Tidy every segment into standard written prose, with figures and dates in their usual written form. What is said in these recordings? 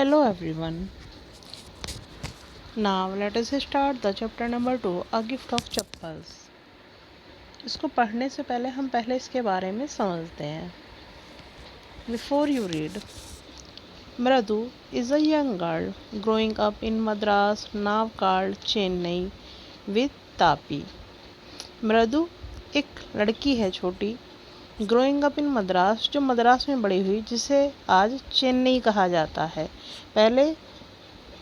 Hello everyone. Now let us start the chapter number 2, A Gift of Chappals. इसको पढ़ने से पहले हम पहले इसके बारे में समझते हैं. Before you read, Mradu is a young girl growing up in Madras, now called Chennai, with Tapi. मृदु एक लड़की है छोटी, ग्रोइंग अप इन मद्रास, जो मद्रास में बड़ी हुई, जिसे आज चेन्नई कहा जाता है. पहले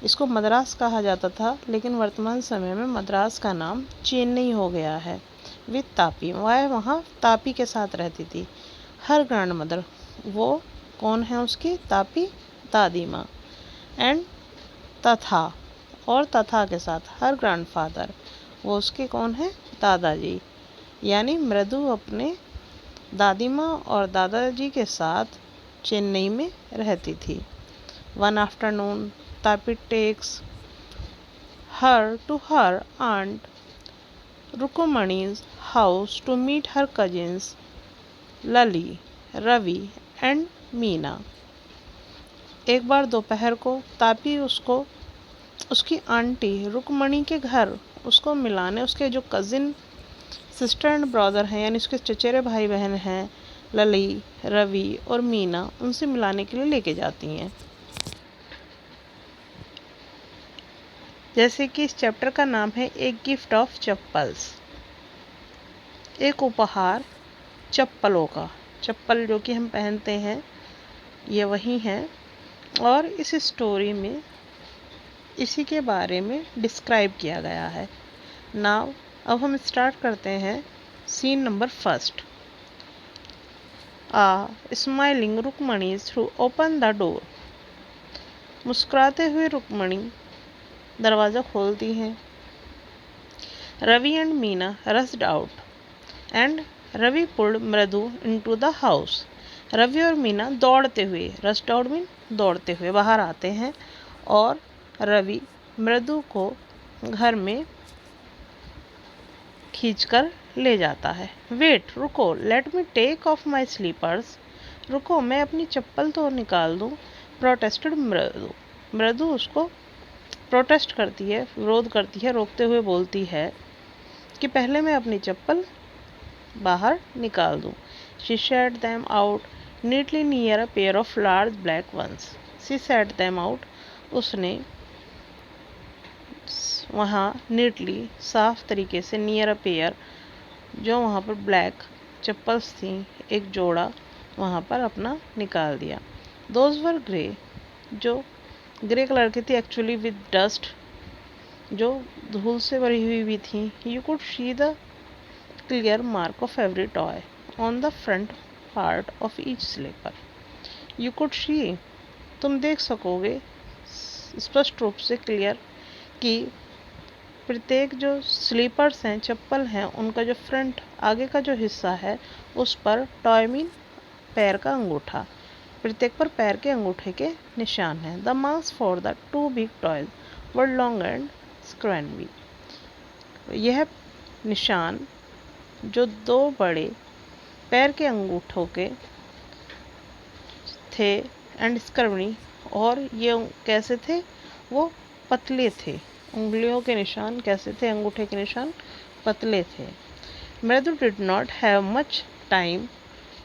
इसको मद्रास कहा जाता था, लेकिन वर्तमान समय में मद्रास का नाम चेन्नई हो गया है. विद तापी, वह वहाँ तापी के साथ रहती थी. हर ग्रैंड मदर, वो कौन है उसकी? तापी, दादी माँ. एंड तथा, और तथा के साथ हर ग्रैंडफादर, वो उसके कौन है? दादाजी. यानी मृदु अपने दादी माँ और दादाजी के साथ चेन्नई में रहती थी. One afternoon Tapi takes her to her aunt Rukumani's house to meet her cousins Lali, Ravi and Meena. एक बार दोपहर को तापी उसको उसकी आंटी रुकमणी के घर उसको मिलाने, उसके जो कज़िन सिस्टर एंड ब्रदर हैं, यानी उसके चचेरे भाई बहन हैं, लली, रवि और मीना, उनसे मिलाने के लिए लेके जाती हैं. जैसे कि इस चैप्टर का नाम है एक गिफ्ट ऑफ चप्पल्स, एक उपहार चप्पलों का. चप्पल जो कि हम पहनते हैं, ये वही हैं. और इस स्टोरी में इसी के बारे में डिस्क्राइब किया गया है. नाउ अब हम स्टार्ट करते हैं scene number first. Smiling Rukmani threw open the door. मुस्कुराते हुए रुक्मणी दरवाज़ा खोलती हैं. Ravi and Meena rushed out and Ravi pulled Mridu into the house. Ravi और मीना दौड़ते हुए, रस्ड आउट मीन दौड़ते हुए, बाहर आते हैं और रवि मृदु को घर में खींचकर ले जाता है. वेट, रुको, let me take off my slippers. रुको, मैं अपनी चप्पल तो निकाल दूँ. प्रोटेस्टेड मृदु. मृदु उसको प्रोटेस्ट करती है, विरोध करती है, रोकते हुए बोलती है कि पहले मैं अपनी चप्पल बाहर निकाल दूं. She set them out neatly near a pair of large black ones. She set them out, उसने वहाँ नीटली, साफ तरीके से, नियर अ पेयर, जो वहाँ पर ब्लैक चप्पल्स थी, एक जोड़ा वहाँ पर अपना निकाल दिया. दोज वर ग्रे, जो ग्रे कलर की थी, एक्चुअली विद डस्ट, जो धूल से भरी हुई भी थी. You could see the clear mark of every toe on the front part of each slipper. You could see, तुम देख सकोगे स्पष्ट रूप से, क्लियर, कि प्रत्येक जो स्लीपर्स हैं, चप्पल हैं, उनका जो फ्रंट, आगे का जो हिस्सा है, उस पर टॉय मीन पैर का अंगूठा, प्रत्येक पर पैर के अंगूठे के निशान हैं. The marks for the two big toes were long and scrawny. यह निशान जो दो बड़े पैर के अंगूठों के थे, एंड स्क्रैनवी, और ये कैसे थे? वो पतले थे. उंगलियों के निशान कैसे थे? अंगूठे के निशान पतले थे. मृदु did not have much time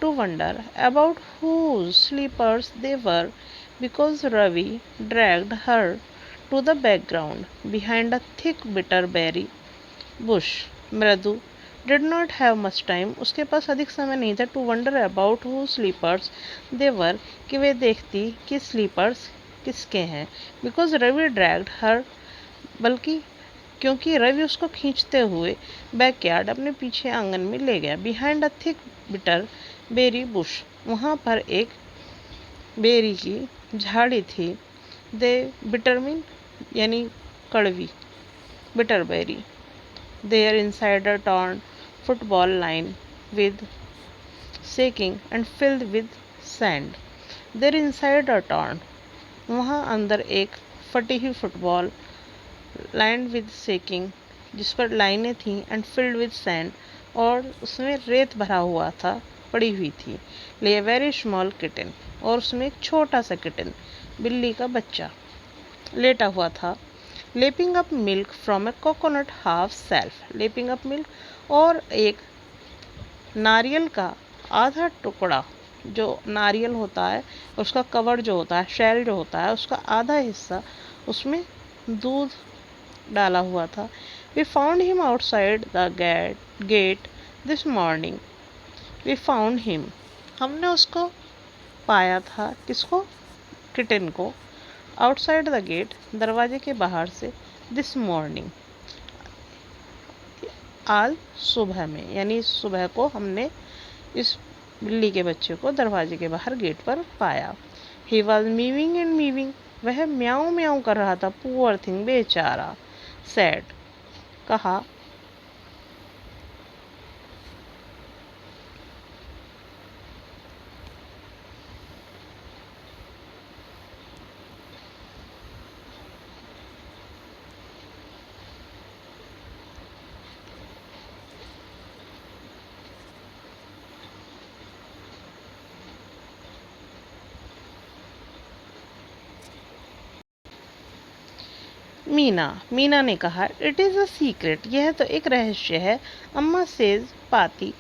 to wonder about whose slippers they were, because Ravi dragged her to the background behind a thick bitterberry bush. Mradu did not have much time, उसके पास अधिक समय नहीं था, to wonder about whose slippers they were, कि वे देखती कि slippers किसके हैं. because Ravi dragged her, बल्कि क्योंकि रवि उसको खींचते हुए बैकयार्ड, अपने पीछे आंगन में ले गया. Behind a thick bitter berry bush, वहाँ पर एक बेरी की झाड़ी थी. दे बिटर मीन यानी कड़वी, bitter berry. They're inside a torn football line with sacking and filled with sand. They're inside a torn, वहाँ अंदर एक फटी हुई फुटबॉल, लाइन विद सेकिंग, जिस पर लाइनें थीं, एंड फिल्ड विद सैंड, और उसमें रेत भरा हुआ था, पड़ी हुई थी. ले वेरी स्मॉल किटन, और उसमें एक छोटा सा किटन. बिल्ली का बच्चा लेटा हुआ था। Lapping up milk from A coconut half self, lapping up milk और एक नारियल का आधा टुकड़ा, जो नारियल होता है उसका कवर जो होता है, शेल जो होता है, उसका आधा हिस्सा, उसमें दूध डाला हुआ था। We found him outside the gate this morning, we found him, हमने उसको पाया था, किसको, किटन को, आउटसाइड द गेट, दरवाजे के बाहर से, दिस मॉर्निंग, आज सुबह में, यानी सुबह को हमने इस बिल्ली के बच्चे को दरवाजे के बाहर गेट पर पाया। ही वॉज मीविंग एंड मीविंग, वह म्याऊं म्याऊं कर रहा था। पुअर थिंग, बेचारा, सैड, कहा। मीना ने कहा, इट इज़ अ सीक्रेट, यह तो एक रहस्य है। अम्मा सेज पाती,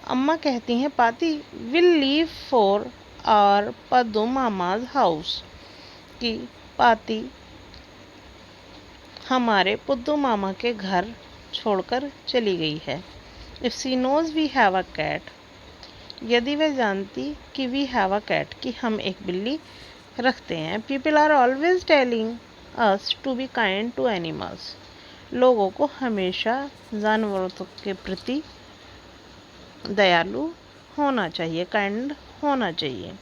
अम्मा कहती हैं Paati will leave for our Paddu Mama's house, कि पाती हमारे पुद्दू मामा के घर छोड़कर चली गई है। If she knows we have a cat, यदि वह जानती कि वी हैव अ कैट, कि हम एक बिल्ली रखते हैं। People are always telling us to be kind to animals, लोगों को हमेशा जानवरों के प्रति दयालु होना चाहिए, काइंड होना चाहिए।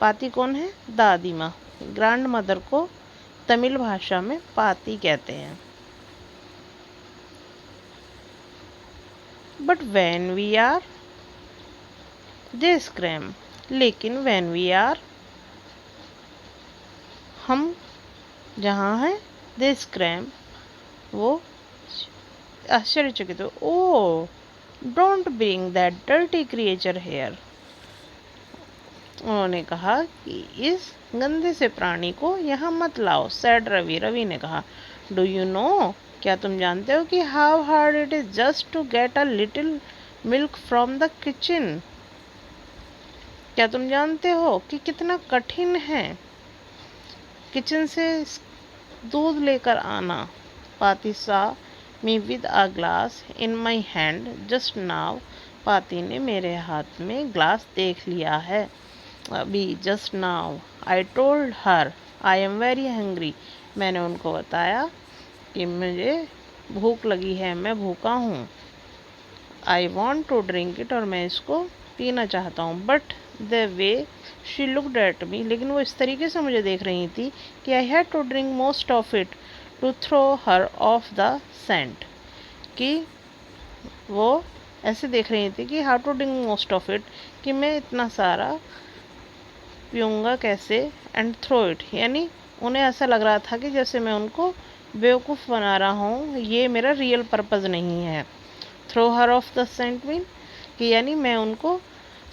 पाती कौन है? दादी माँ। ग्रैंड मदर को तमिल भाषा में पाती कहते हैं। But when we are, they scram, लेकिन वैन वी आर, हम जहाँ हैं, दे स्क्रैम, वो आश्चर्यचकित हो। Oh don't bring that dirty creature here, उन्होंने कहा कि इस गंदे से प्राणी को यहाँ मत लाओ। सैड रवि, रवि ने कहा, डू यू नो, क्या तुम जानते हो कि how hard it is just to get a little milk from the kitchen, क्या तुम जानते हो कि कितना कठिन है किचन से दूध लेकर आना। पाती सा me with a glass in my hand just now, पाती ने मेरे हाथ में ग्लास देख लिया है अभी, just now. I told her I am very hungry, मैंने उनको बताया कि मुझे भूख लगी है, मैं भूखा हूँ। I want to drink it, और मैं इसको पीना चाहता हूँ। But the way she looked at me, लेकिन वो इस तरीके से मुझे देख रही थी कि I had to drink most of it to throw her off the scent, कि वो ऐसे देख रही थी कि how to drink most of it, कि मैं इतना सारा पीऊँगा कैसे, एंड थ्रो इट, यानी उन्हें ऐसा लग रहा था कि जैसे मैं उनको बेवकूफ़ बना रहा हूँ, ये मेरा रियल पर्पज़ नहीं है। Throw her off the scent mean कि यानी मैं उनको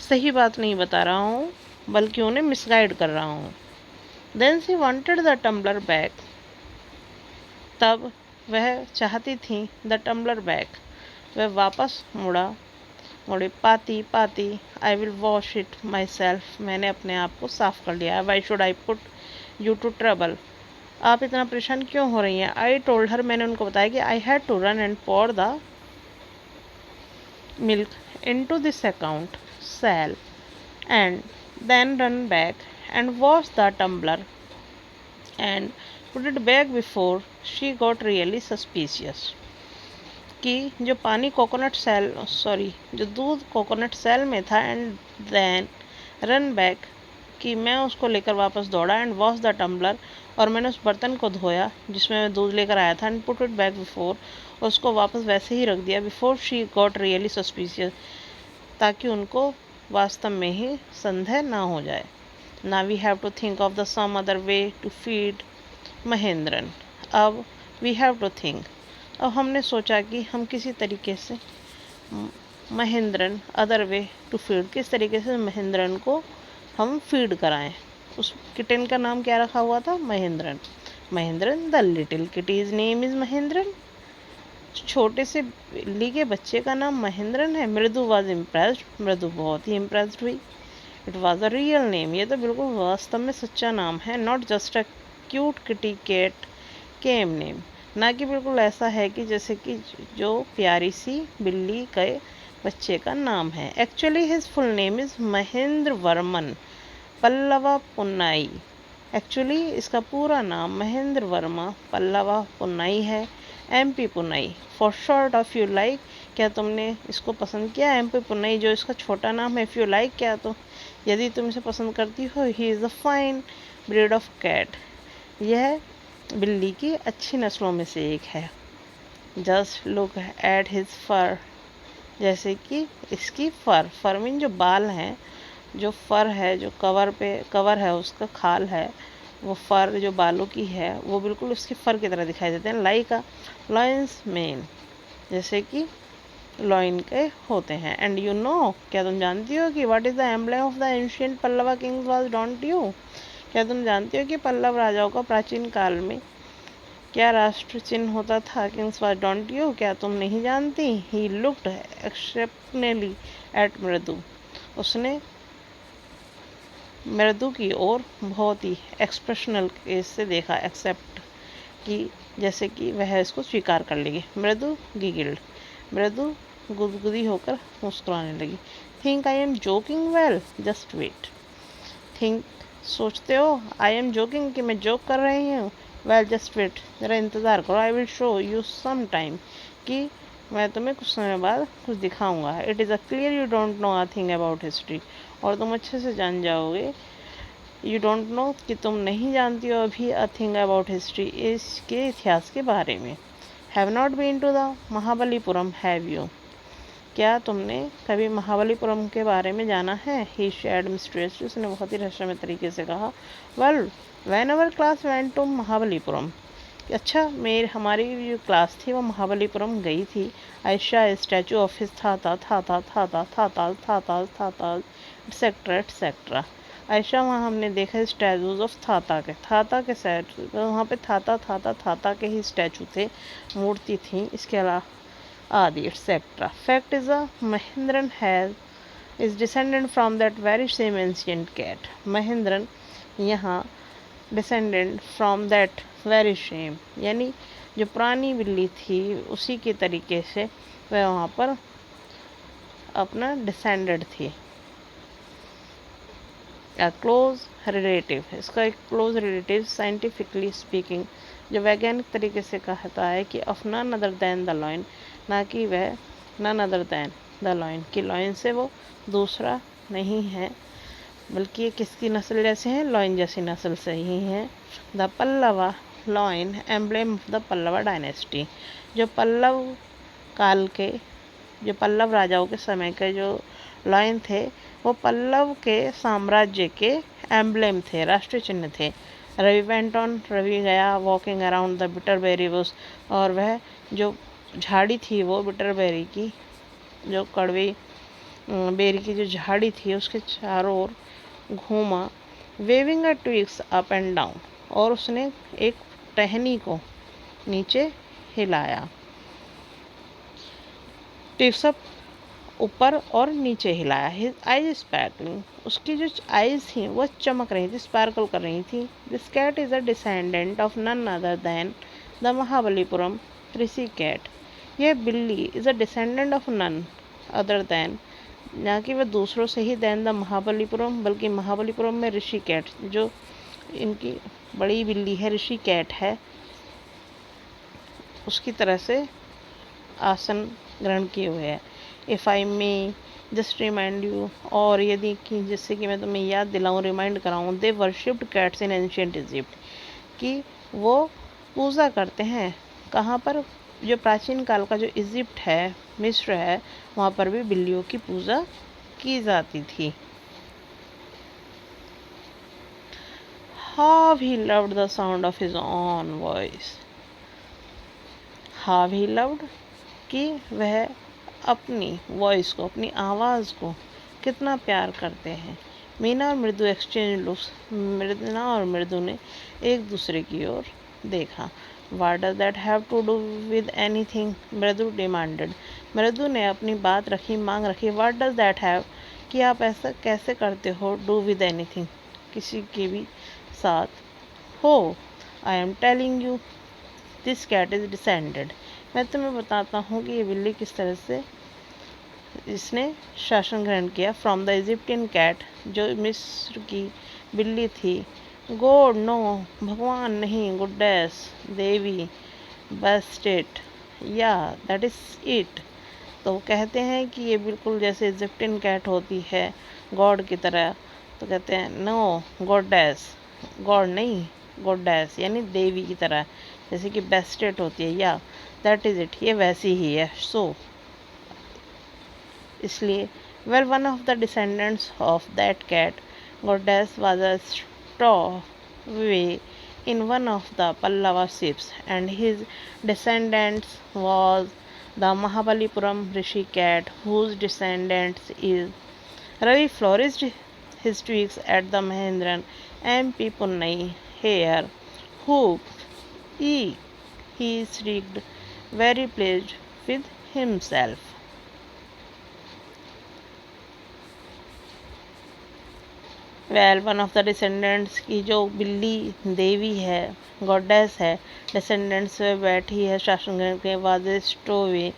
सही बात नहीं बता रहा हूँ, बल्कि उन्हें मिसगाइड कर रहा हूँ। Then she wanted the tumbler back, तब वह चाहती थी द टम्बलर बैक, वह वापस मुड़ी। Paati Paati I will wash it myself, मैंने अपने आप को साफ कर लिया है। Why should I put you to trouble, आप इतना परेशान क्यों हो रही हैं। आई टोल्ड हर, मैंने उनको बताया कि I had to run and pour the milk into this account cell and then run back and wash the tumbler and put it back before she got really suspicious, कि जो पानी coconut cell जो दूध coconut cell में था, and then run back, कि मैं उसको लेकर वापस दौड़ा, एंड वॉश द टम्बलर, और मैंने उस बर्तन को धोया जिसमें मैं दूध लेकर आया था, and put it back before, उसको वापस वैसे ही रख दिया, before she got really suspicious, ताकि उनको वास्तव में ही संदेह ना हो जाए। Now we have to think of the some other way to feed Mahendran, अब वी हैव टू थिंक, अब हमने सोचा कि हम किसी तरीके से Mahendran, other way to feed, किस तरीके से महेंद्रन को हम फीड कराएं। उस किटन का नाम क्या रखा हुआ था? Mahendran. Mahendran, the little kitty's name is Mahendran. छोटे से बिल्ली के बच्चे का नाम महेंद्रन है। मृदु वॉज इम्प्रेस्ड, मृदु बहुत ही इम्प्रेस्ड हुई। It was a real name, ये तो बिल्कुल वास्तव में सच्चा नाम है। Not just a cute kitty cat came name, ना कि बिल्कुल ऐसा है कि जैसे कि जो प्यारी सी बिल्ली के बच्चे का नाम है। Actually his full name is Mahendra Varman Pallava Punnai. Actually इसका पूरा नाम महेंद्र वर्मा पल्लवा पुन्नाई है। MP Punnai for short if you like, क्या तुमने इसको पसंद किया? एमपी पुन्नाई जो इसका छोटा नाम है। इफ़ यू लाइक, क्या तो यदि तुम इसे पसंद करती हो। He is a fine breed of cat, यह बिल्ली की अच्छी नस्लों में से एक है। Just look at his fur, जैसे कि इसकी फर मीन जो बाल हैं, जो फर है, जो कवर है उसका खाल है, वो फर जो बालों की है वो बिल्कुल उसकी फर की तरह दिखाई देते हैं। लाइक अ लॉयंस मेन, जैसे कि लॉइन के होते हैं। एंड यू नो, क्या तुम जानती हो कि what is the emblem of the ancient Pallava Kings was, don't you? क्या तुम जानती हो कि पल्लव राजाओं का प्राचीन काल में क्या राष्ट्र चिन्ह होता था? Kings was, don't you? क्या तुम नहीं जानती? ही लुक्ड एक्सेप्शनली एट मृदु, उसने मृदु की ओर बहुत ही एक्सप्रेशनल से देखा। एक्सेप्ट कि जैसे कि वह इसको स्वीकार कर लेगी। मृदु गिगिल्ड, मृदु गुदगुदी होकर मुस्कुराने लगी। Think I am joking? Well just wait. Think, सोचते हो आई एम जोकिंग कि मैं जोक कर रही हूँ? वेल जस्ट वेट, ज़रा इंतज़ार करो। I will show you some time, कि मैं तुम्हें कुछ समय बाद कुछ दिखाऊंगा। It is a clear you don't know a thing about history, और तुम अच्छे से जान जाओगे। यू डोंट नो, कि तुम नहीं जानती हो अभी अ थिंग अबाउट हिस्ट्री, इसके इतिहास के बारे में। Have not been to the Mahabalipuram, have you? क्या तुमने कभी महाबलीपुरम के बारे में जाना है? ही शेयर्ड मिस्ट्रियसली, उसने बहुत ही रहस्यमय तरीके से कहा। Well when our class went to Mahabalipuram, अच्छा हमारी जो क्लास थी वो महाबलीपुरम गई थी। आयशा स्टैचू ऑफ हिज था एटसेट्रा एटसेट्रा। आयशा, वहाँ हमने देखा स्टैचूज ऑफ थाता के सेट, वहाँ पे थाता के ही स्टैचू थे, मूर्ति थी। इसके अलावा आदि etcetera. Fact is a Mahendran has is descendant from that very same ancient cat. Mahendran यहाँ descendant from that very same, यानी जो पुरानी बिल्ली थी उसी के तरीके से वह वहाँ पर अपना डिसेंडेड थी। क्लोज रिलेटिव, इसका एक क्लोज रिलेटिव साइंटिफिकली स्पीकिंग, जो वैज्ञानिक तरीके से कहता है कि of none other than the lion, ना कि वह none other than the lion, कि लॉयन से वो दूसरा नहीं है, बल्कि ये किसकी नस्ल जैसे हैं? लॉयन जैसी नस्ल से ही हैं। The Pallava lion emblem of the Pallava dynasty, जो पल्लव काल के, जो पल्लव राजाओं के समय के जो लॉयन थे वो पल्लव के साम्राज्य के एम्ब्लेम थे, राष्ट्रीय चिन्ह थे। रवि वेंट ऑन, रवि गया वॉकिंग अराउंड द बिटरबेरी बुश, और वह जो झाड़ी थी वो बिटरबेरी की, जो कड़वी बेरी की जो झाड़ी थी उसके चारों ओर घूमा। Waving a twigs up and down, और उसने एक टहनी को नीचे हिलाया। टिप्स अप, ऊपर और नीचे हिलाया। हिज आईज स्पार्कलिंग, उसकी जो आईज थी वह चमक रही थी, स्पार्कल कर रही थी। This cat is a descendant of none other than the Mahabalipuram Rishi cat, यह बिल्ली is a descendant of none other than, ना कि वह दूसरों से ही दैन द महाबलीपुरम, बल्कि महाबलीपुरम में ऋषि कैट, जो इनकी बड़ी बिल्ली है ऋषि कैट है, उसकी तरह से आसन ग्रहण किए हुए हैं। If I may just remind you, और यदि कि जिससे कि मैं तुम्हें याद दिलाऊं, रिमाइंड कराऊं, they worshipped cats in ancient Egypt, कि वो पूजा करते हैं कहाँ पर? जो प्राचीन काल का जो इजिप्ट है, मिस्र है, वहाँ पर भी बिल्लियों की पूजा की जाती थी। How he loved the sound of his own voice, how he loved, कि वह अपनी वॉइस को, अपनी आवाज़ को कितना प्यार करते हैं। मीना और मृदु एक्सचेंज लुक्स। मीना और मृदु ने एक दूसरे की ओर देखा। What does that have to do with anything? मृदु डिमांडेड। मृदु ने अपनी बात रखी, मांग रखी। What does that have? कि आप ऐसा कैसे करते हो? Do with anything, किसी के भी साथ। हो, I am telling you, this cat is descended. मैं तुम्हें बताता हूँ कि ये बिल्ली किस तरह से इसने शासन ग्रहण किया। फ्रॉम द इजिप्टियन कैट, जो मिस्र की बिल्ली थी। गॉड नो, भगवान नहीं। गुड्डेस, देवी। बेस्टेट, या दैट इज इट। तो कहते हैं कि ये बिल्कुल जैसे इजिप्टियन कैट होती है गॉड की तरह, तो कहते हैं नो गॉडेस, गॉड नहीं, गॉडेस यानी देवी की तरह, जैसे कि बेस्टेट होती है। या दैट इज इट, ये वैसी ही है। सो इसलिए well one of the descendants of that cat goddess was a stowaway in one of the Pallava ships, and his descendants was the Mahabalipuram Rishi cat, whose descendants is Ravi flourished his twigs at the Mahendran MP Punnai hair, hooped, he shrieked, very pleased with himself. Well one of the descendants की जो बिल्ली देवी है, goddess है, descendants में बैठी है शासन ग्रहण के बाद। स्टोवे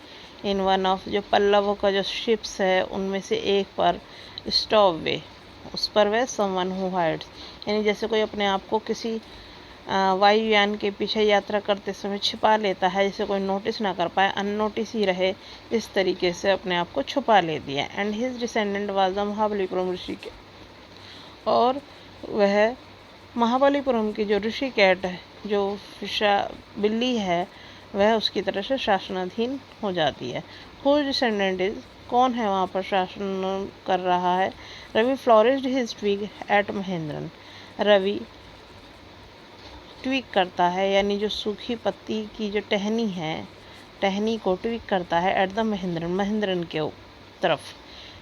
इन वन ऑफ, जो पल्लवों का जो शिप्स है उनमें से एक पर स्टोवे, उस पर वह समवन हु हाइड्स, यानी जैसे कोई अपने आप को किसी वायुयान के पीछे यात्रा करते समय छिपा लेता है, जिसे कोई नोटिस ना कर पाए, अननोटिस ही रहे, इस तरीके से अपने आप को छुपा ले दिया। And his descendant was the Mahabalipuram rishi के, और वह महाबलीपुरम की जो ऋषि कैट है, जो बिल्ली है, वह उसकी तरह से शासनाधीन हो जाती है। हु डिसेंडेंट इज, कौन है वहाँ पर शासन कर रहा है? Ravi flourished his twig at Mahendran, Ravi twig करता है, यानी जो सूखी पत्ती की जो टहनी है, टहनी को ट्विक करता है एट द महेंद्रन, महेंद्रन के तरफ।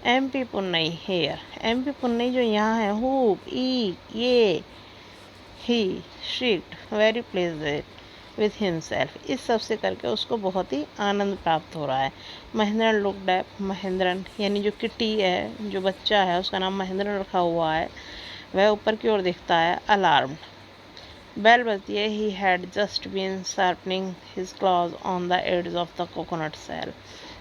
MP पुन्नई हेयर, MP पुन्नई जो यहाँ है, हु, ई, ये, ही, श्रीक्ड, वेरी प्लेजेंट विथ हिमसेल्फ, इस सब से करके उसको बहुत ही आनंद प्राप्त हो रहा है। महेंद्रन लुक्ड एट, महेंद्रन यानी जो किटी है, जो बच्चा है, उसका नाम महेंद्रन रखा हुआ है, वह ऊपर की ओर देखता है अलार्म्ड। बेल बजती है। He had just been sharpening his claws on the ends of the coconut shell,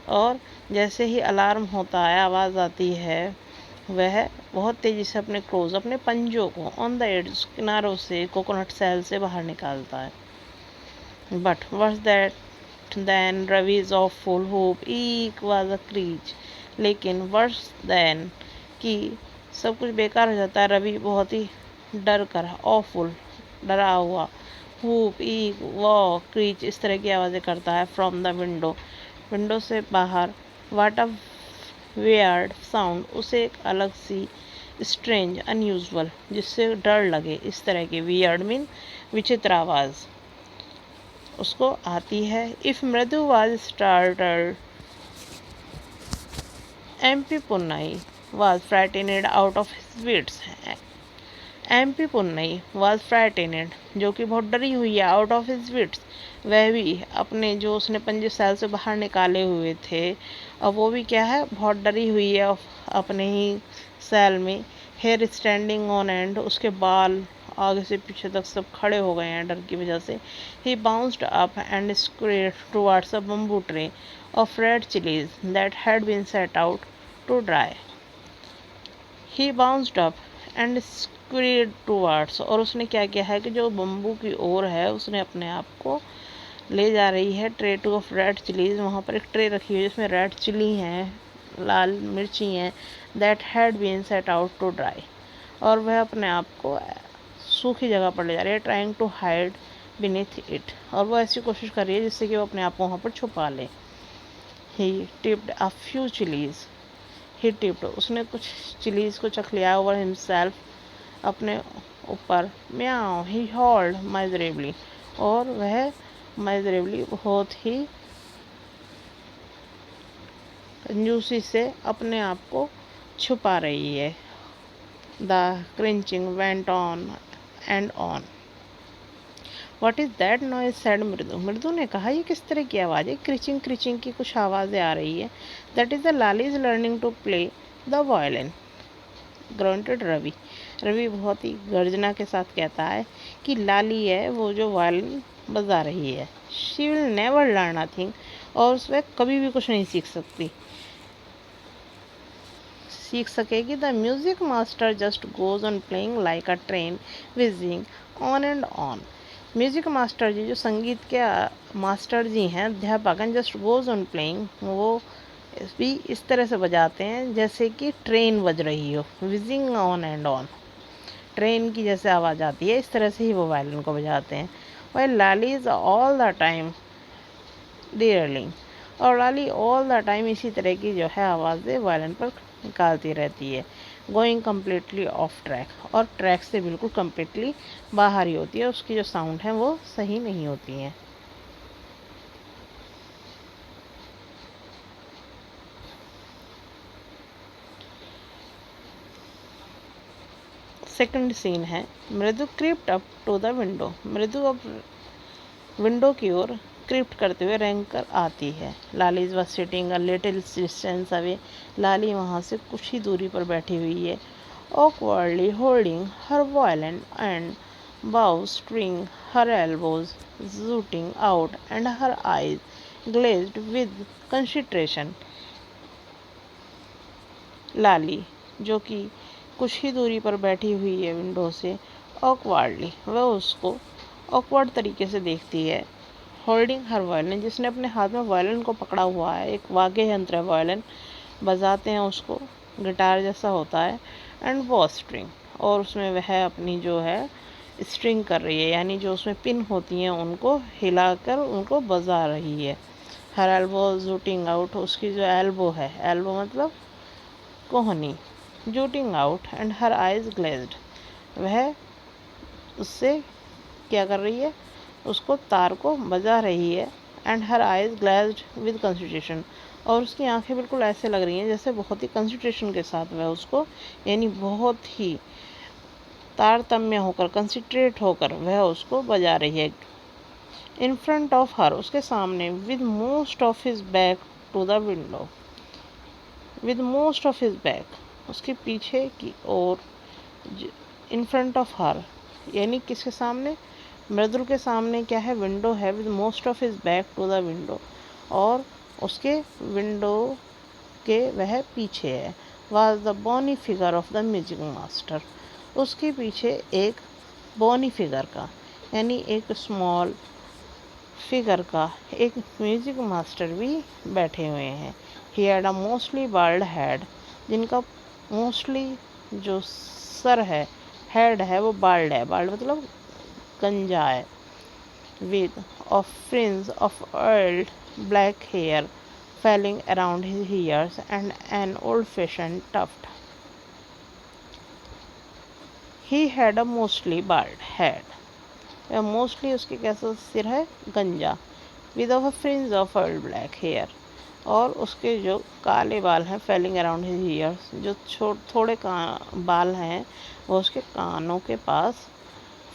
और जैसे ही अलार्म होता है, आवाज़ आती है, वह बहुत तेज़ी से अपने क्लोज, अपने पंजों को ऑन द एड्स, किनारों से, कोकोनट सेल से बाहर निकालता है। But worse that than Ravi's of full hope eek was a screech, लेकिन वर्स देन कि सब कुछ बेकार हो जाता है। रवि बहुत ही डर कर, ऑफुल, डरा हुआ, हुप, ईक, वॉ, क्रीच, इस तरह की आवाज़ें करता है। फ्रॉम द विंडो, विंडो से बाहर। वाट अ वियर्ड साउंड, उसे एक अलग सी, स्ट्रेंज, अनयूजुअल, जिससे डर लगे, इस तरह की। वियर्ड मीन विचित्र आवाज़ उसको आती है। If Mridu was startled, MP Punnai was frightened out of his wits, MP Punnai was frightened, जो कि बहुत डरी हुई है, आउट ऑफ हिज विट्स, वह भी अपने जो उसने पंजे सेल से बाहर निकाले हुए थे, अब वो भी क्या है, बहुत डरी हुई है अपने ही सेल में। हेयर स्टैंडिंग ऑन एंड, उसके बाल आगे से पीछे तक सब खड़े हो गए हैं डर की वजह से। He bounced up and scurried towards a bamboo tray of red chillies that had been set out to dry. He bounced up and scurried towards, और उसने क्या किया है कि जो बम्बू की ओर है, उसने अपने आप को ले जा रही है। Tray two of red chillies, वहाँ पर एक ट्रे रखी हुई है जिसमें रेड चिली हैं, लाल मिर्ची हैं, that had been set out to dry, और वह अपने आप को सूखी जगह पर ले जा रही है। Trying to hide beneath it, और वो ऐसी कोशिश कर रही है जिससे कि वो अपने आप को वहाँ पर छुपा ले। He tipped a few chillies, he tipped, उसने कुछ चिलीज को चख लिया। ओवर हिमसेल्फ, अपने ऊपर। म्याओ, ही हॉल्ड माइजरेबली, और वह माइजरेबली बहुत ही कंजूसी से अपने आप को छुपा रही है। The crunching went on and on. What is that noise? said मृदु. मृदु ने कहा, ये किस तरह की आवाज़ है? क्रिचिंग क्रिचिंग की कुछ आवाज़ें आ रही है. That is the Lali is learning to play the violin. Grunted Ravi. Ravi बहुत ही गर्जना के साथ कहता है कि लाली है वो जो वायलिन बजा रही है. She will never learn nothing. और उसमें कभी भी कुछ नहीं सीख सकेगी. The music master just goes on playing like a train whizzing on and on. Music master ji जो संगीत के मास्टर जी हैं, अध्यापक हैं, जस्ट गोज ऑन प्लेइंग, वो भी इस तरह से बजाते हैं जैसे कि ट्रेन बज रही हो. whizzing on and on, train की जैसे आवाज़ आती है, इस तरह से ही वो वायलिन को बजाते हैं. while Lali is all the time darling, और लाली ऑल द टाइम इसी तरह की जो है आवाज़ें वायलिन पर निकालती रहती है. गोइंग कम्प्लीटली ऑफ ट्रैक, और ट्रैक से बिल्कुल कम्प्लीटली बाहर ही होती है. उसकी जो साउंड है वो सही नहीं होती हैं. सेकंड सीन है. Mridu crept up to the window. Mridu अब विंडो की ओर क्रिप्ट करते हुए रेंग कर आती है. Lali was sitting a little distance away. Lali वहाँ से कुछ ही दूरी पर बैठी हुई है. awkwardly holding her violin and bowstring, her elbows jutting out and her eyes glazed with concentration. लाली जो कि कुछ ही दूरी पर बैठी हुई है विंडो से, awkwardly वह उसको awkward तरीके से देखती है. होल्डिंग हर वायलिन, जिसने अपने हाथ में वायलिन को पकड़ा हुआ है. एक वाद्य यंत्र है वायलिन, बजाते हैं उसको, गिटार जैसा होता है. एंड बॉ स्ट्रिंग, और उसमें वह अपनी जो है स्ट्रिंग कर रही है, यानी जो उसमें पिन होती हैं उनको हिलाकर उनको बजा रही है. हर एल्बो जूटिंग आउट, उसकी जो एल्बो है, एल्बो मतलब कोहनी, jutting out. And her eyes glazed, वह उससे क्या कर रही है, उसको तार को बजा रही है. And her eyes glazed with concentration, और उसकी आंखें बिल्कुल ऐसे लग रही हैं जैसे बहुत ही कंसंट्रेशन के साथ वह उसको, यानी बहुत ही तारतम्य होकर, कंसंट्रेट होकर वह उसको बजा रही है. इन फ्रंट ऑफ हर, उसके सामने, with most of his back to the window. With most of his back, उसके पीछे की ओर. इन फ्रंट ऑफ हर यानी किसके सामने, मृदुल के सामने क्या है, विंडो है. With most of his back to the window, और उसके विंडो के वह पीछे है. Was the bony figure of the music master, उसके पीछे एक बॉनी फिगर का, यानी एक स्मॉल फिगर का एक म्यूजिक मास्टर भी बैठे हुए हैं. He had a mostly bald head, जिनका मोस्टली जो सर है, हेड है, वो बाल्ड है. बाल्ड मतलब गंजा है. with a fringe of oiled black hair falling around his ears and an old-fashioned tuft. He had a mostly bald head. Mostly उसके कैसा सिर है, गंजा. With of a fringe of oiled black hair, और उसके जो काले बाल हैं, फेलिंग अराउंड हिज ईयर्स, जो थोड़े बाल हैं वो उसके कानों के पास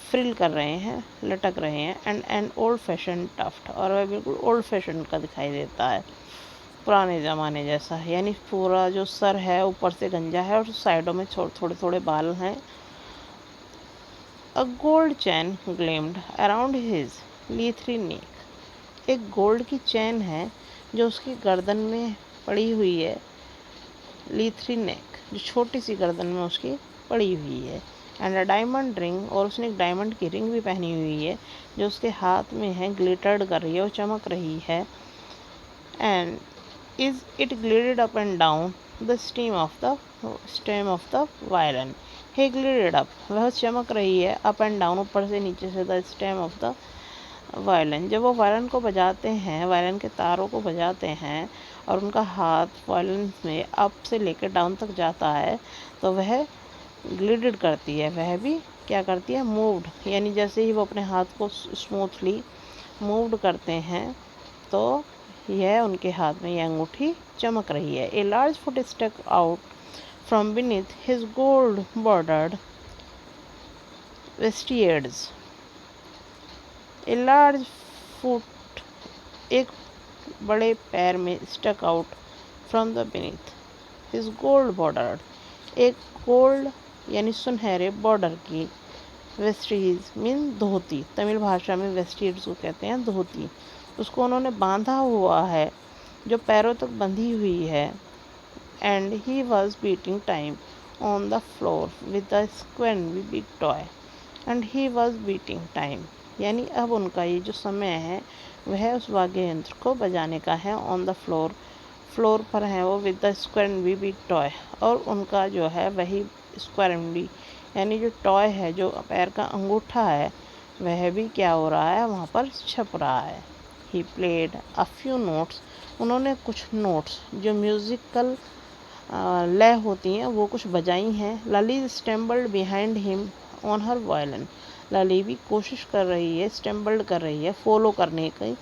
फ्रिल कर रहे हैं, लटक रहे हैं. And an old fashion tuft, और वह बिल्कुल ओल्ड फैशन का दिखाई देता है, पुराने ज़माने जैसा. यानी पूरा जो सर है ऊपर से गंजा है और साइडों में थोड़े थोड़े बाल हैं. A gold chain gleamed around his leathery neck, एक गोल्ड की चैन है जो उसकी गर्दन में पड़ी हुई है. लीथरी नेक, जो छोटी सी गर्दन में उसकी पड़ी हुई है. एंड अ डायमंड रिंग, और उसने एक डायमंड की रिंग भी पहनी हुई है जो उसके हाथ में है, ग्लिटर्ड कर रही है और चमक रही है. And is it glided up and down the stem of the violin. He glided up, वह चमक रही है, अप एंड डाउन, ऊपर से नीचे से, the stem of the violin. जब वो वायलिन को बजाते हैं, वायलिन के तारों को बजाते हैं और उनका हाथ वायलिन में अप से लेकर डाउन तक जाता है, तो वह ग्लिडेड करती है. वह भी क्या करती है, मूव्ड, यानी जैसे ही वो अपने हाथ को स्मूथली मूव्ड करते हैं तो यह उनके हाथ में यह अंगूठी चमक रही है. A large foot stuck out from beneath his gold bordered vestiaires. A large foot एक बड़े पैर में stuck out from the beneath his gold bordered एक गोल्ड यानी सुनहरे बॉर्डर की वेस्टीज मीन धोती, तमिल भाषा में वेस्टीज को कहते हैं धोती, उसको उन्होंने बांधा हुआ है जो पैरों तक बंधी हुई है। And he was beating time on the floor with the स्क्वेंडी big toe. And he was beating time यानी अब उनका ये जो समय है वह उस वाद्य यंत्र को बजाने का है। ऑन द फ्लोर, फ्लोर पर है वो, विद द स्क्वेंडी बिग टॉय, और उनका जो है वही स्क्वेंडी यानी जो टॉय है, जो पैर का अंगूठा है, वह भी क्या हो रहा है वहाँ पर छप रहा है। He played a few notes, उन्होंने कुछ नोट्स जो म्यूज़िकल लय होती हैं वो कुछ बजाई हैं। Lali stumbled behind him on her violin, Lali भी कोशिश कर रही है, स्टैम्बल्ड कर रही है फॉलो करने की,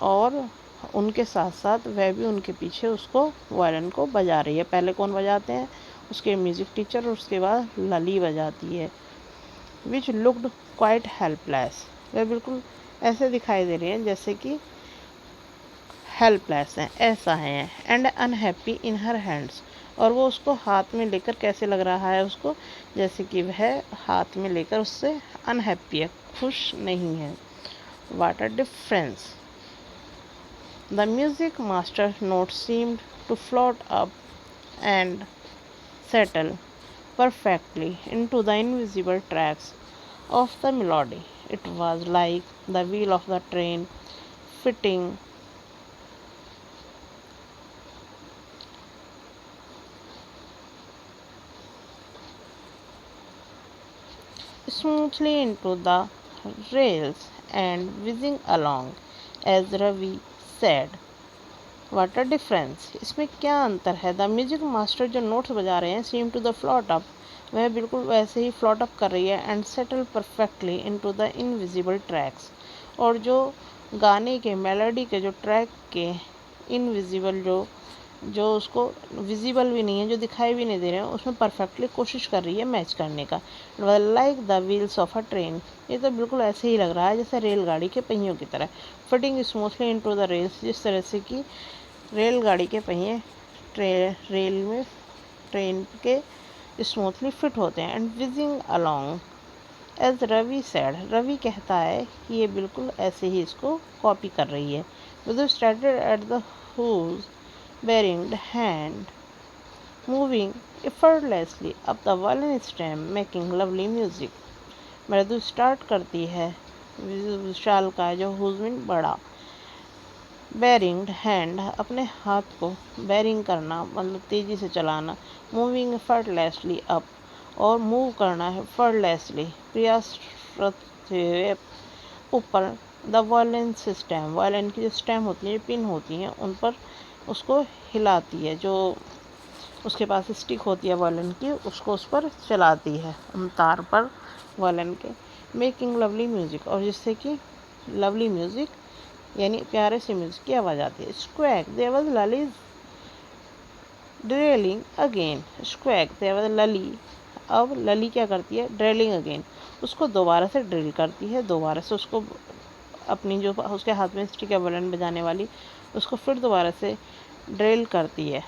और उनके साथ साथ वह भी उनके पीछे उसको वायलिन को बजा रही है। पहले कौन बजाते हैं? उसके म्यूज़िक टीचर, और उसके बाद लली बजाती है। विच लुक्ड क्वाइट हेल्पलेस, वह बिल्कुल ऐसे दिखाई दे रही है जैसे कि हेल्पलेस हैं, ऐसा है। And unhappy in her hands, और वो उसको हाथ में लेकर कैसे लग रहा है उसको, जैसे कि वह हाथ में लेकर उससे अनहैप्पी है, खुश नहीं है। What a difference, the music master note seemed to float up and settle perfectly into the invisible tracks of the melody. It was like the wheel of the train fitting smoothly into the rails and whizzing along, as Ravi said. What a difference, इसमें क्या अंतर है? The music master जो notes बजा रहे हैं, seem to the float up, वह बिल्कुल वैसे ही फ्लॉट अप कर रही है। And settle perfectly into the invisible tracks, और जो गाने के मेलोडी के जो ट्रैक के इनविजिबल जो जो उसको विजिबल भी नहीं है, जो दिखाई भी नहीं दे रहे हैं, उसमें परफेक्टली कोशिश कर रही है मैच करने का। Like the wheels of a train, ये तो बिल्कुल ऐसे ही लग रहा है जैसे रेलगाड़ी के पहियों की तरह। Fitting smoothly into the rails, जिस तरह से कि रेलगाड़ी के पहिए रेल में ट्रेन के स्मूथली फिट होते हैं। And whizzing along, as Ravi said, Ravi कहता है कि ये बिल्कुल ऐसे ही इसको कॉपी कर रही है। With started at the huge bearing hand moving effortlessly up the violin stem making lovely music। मृदु स्टार्ट करती है विशाल का जो हुजमिन बड़ा, बेरिंग हैंड अपने हाथ को बेरिंग करना मतलब तेज़ी से चलाना, मूविंग एफर्टलेसली अप और मूव करना है एफर्टलेसली प्रयासरत ऊपर। द वायलिन सिस्टम, वायलिन की जो स्टेम होती है, पिन होती हैं, उन पर उसको हिलाती है, जो उसके पास स्टिक होती है वायलिन की, उसको उस पर चलाती है उन तार पर वायलिन के। मेकिंग लवली म्यूज़िक, और जिससे कि लवली म्यूज़िक यानी प्यारे से म्यूज़िक की आवाज़ आती है। Squawk there was Lali's drilling again, squawk there was Lali, अब लली क्या करती है? ड्रिलिंग अगेन, उसको दोबारा से ड्रिल करती है, दोबारा से उसको अपनी जो उसके हाथ में स्टिक है वायलिन बजाने वाली, उसको फिर दोबारा से ड्रिल करती है।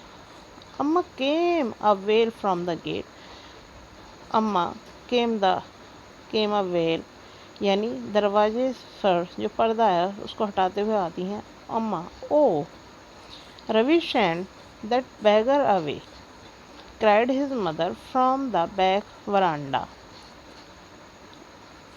Amma came a wail from the gate, Amma came a well यानी दरवाजे पर जो पर्दा है उसको हटाते हुए आती हैं। Amma, oh Ravi send that beggar away, cried his mother from the back veranda,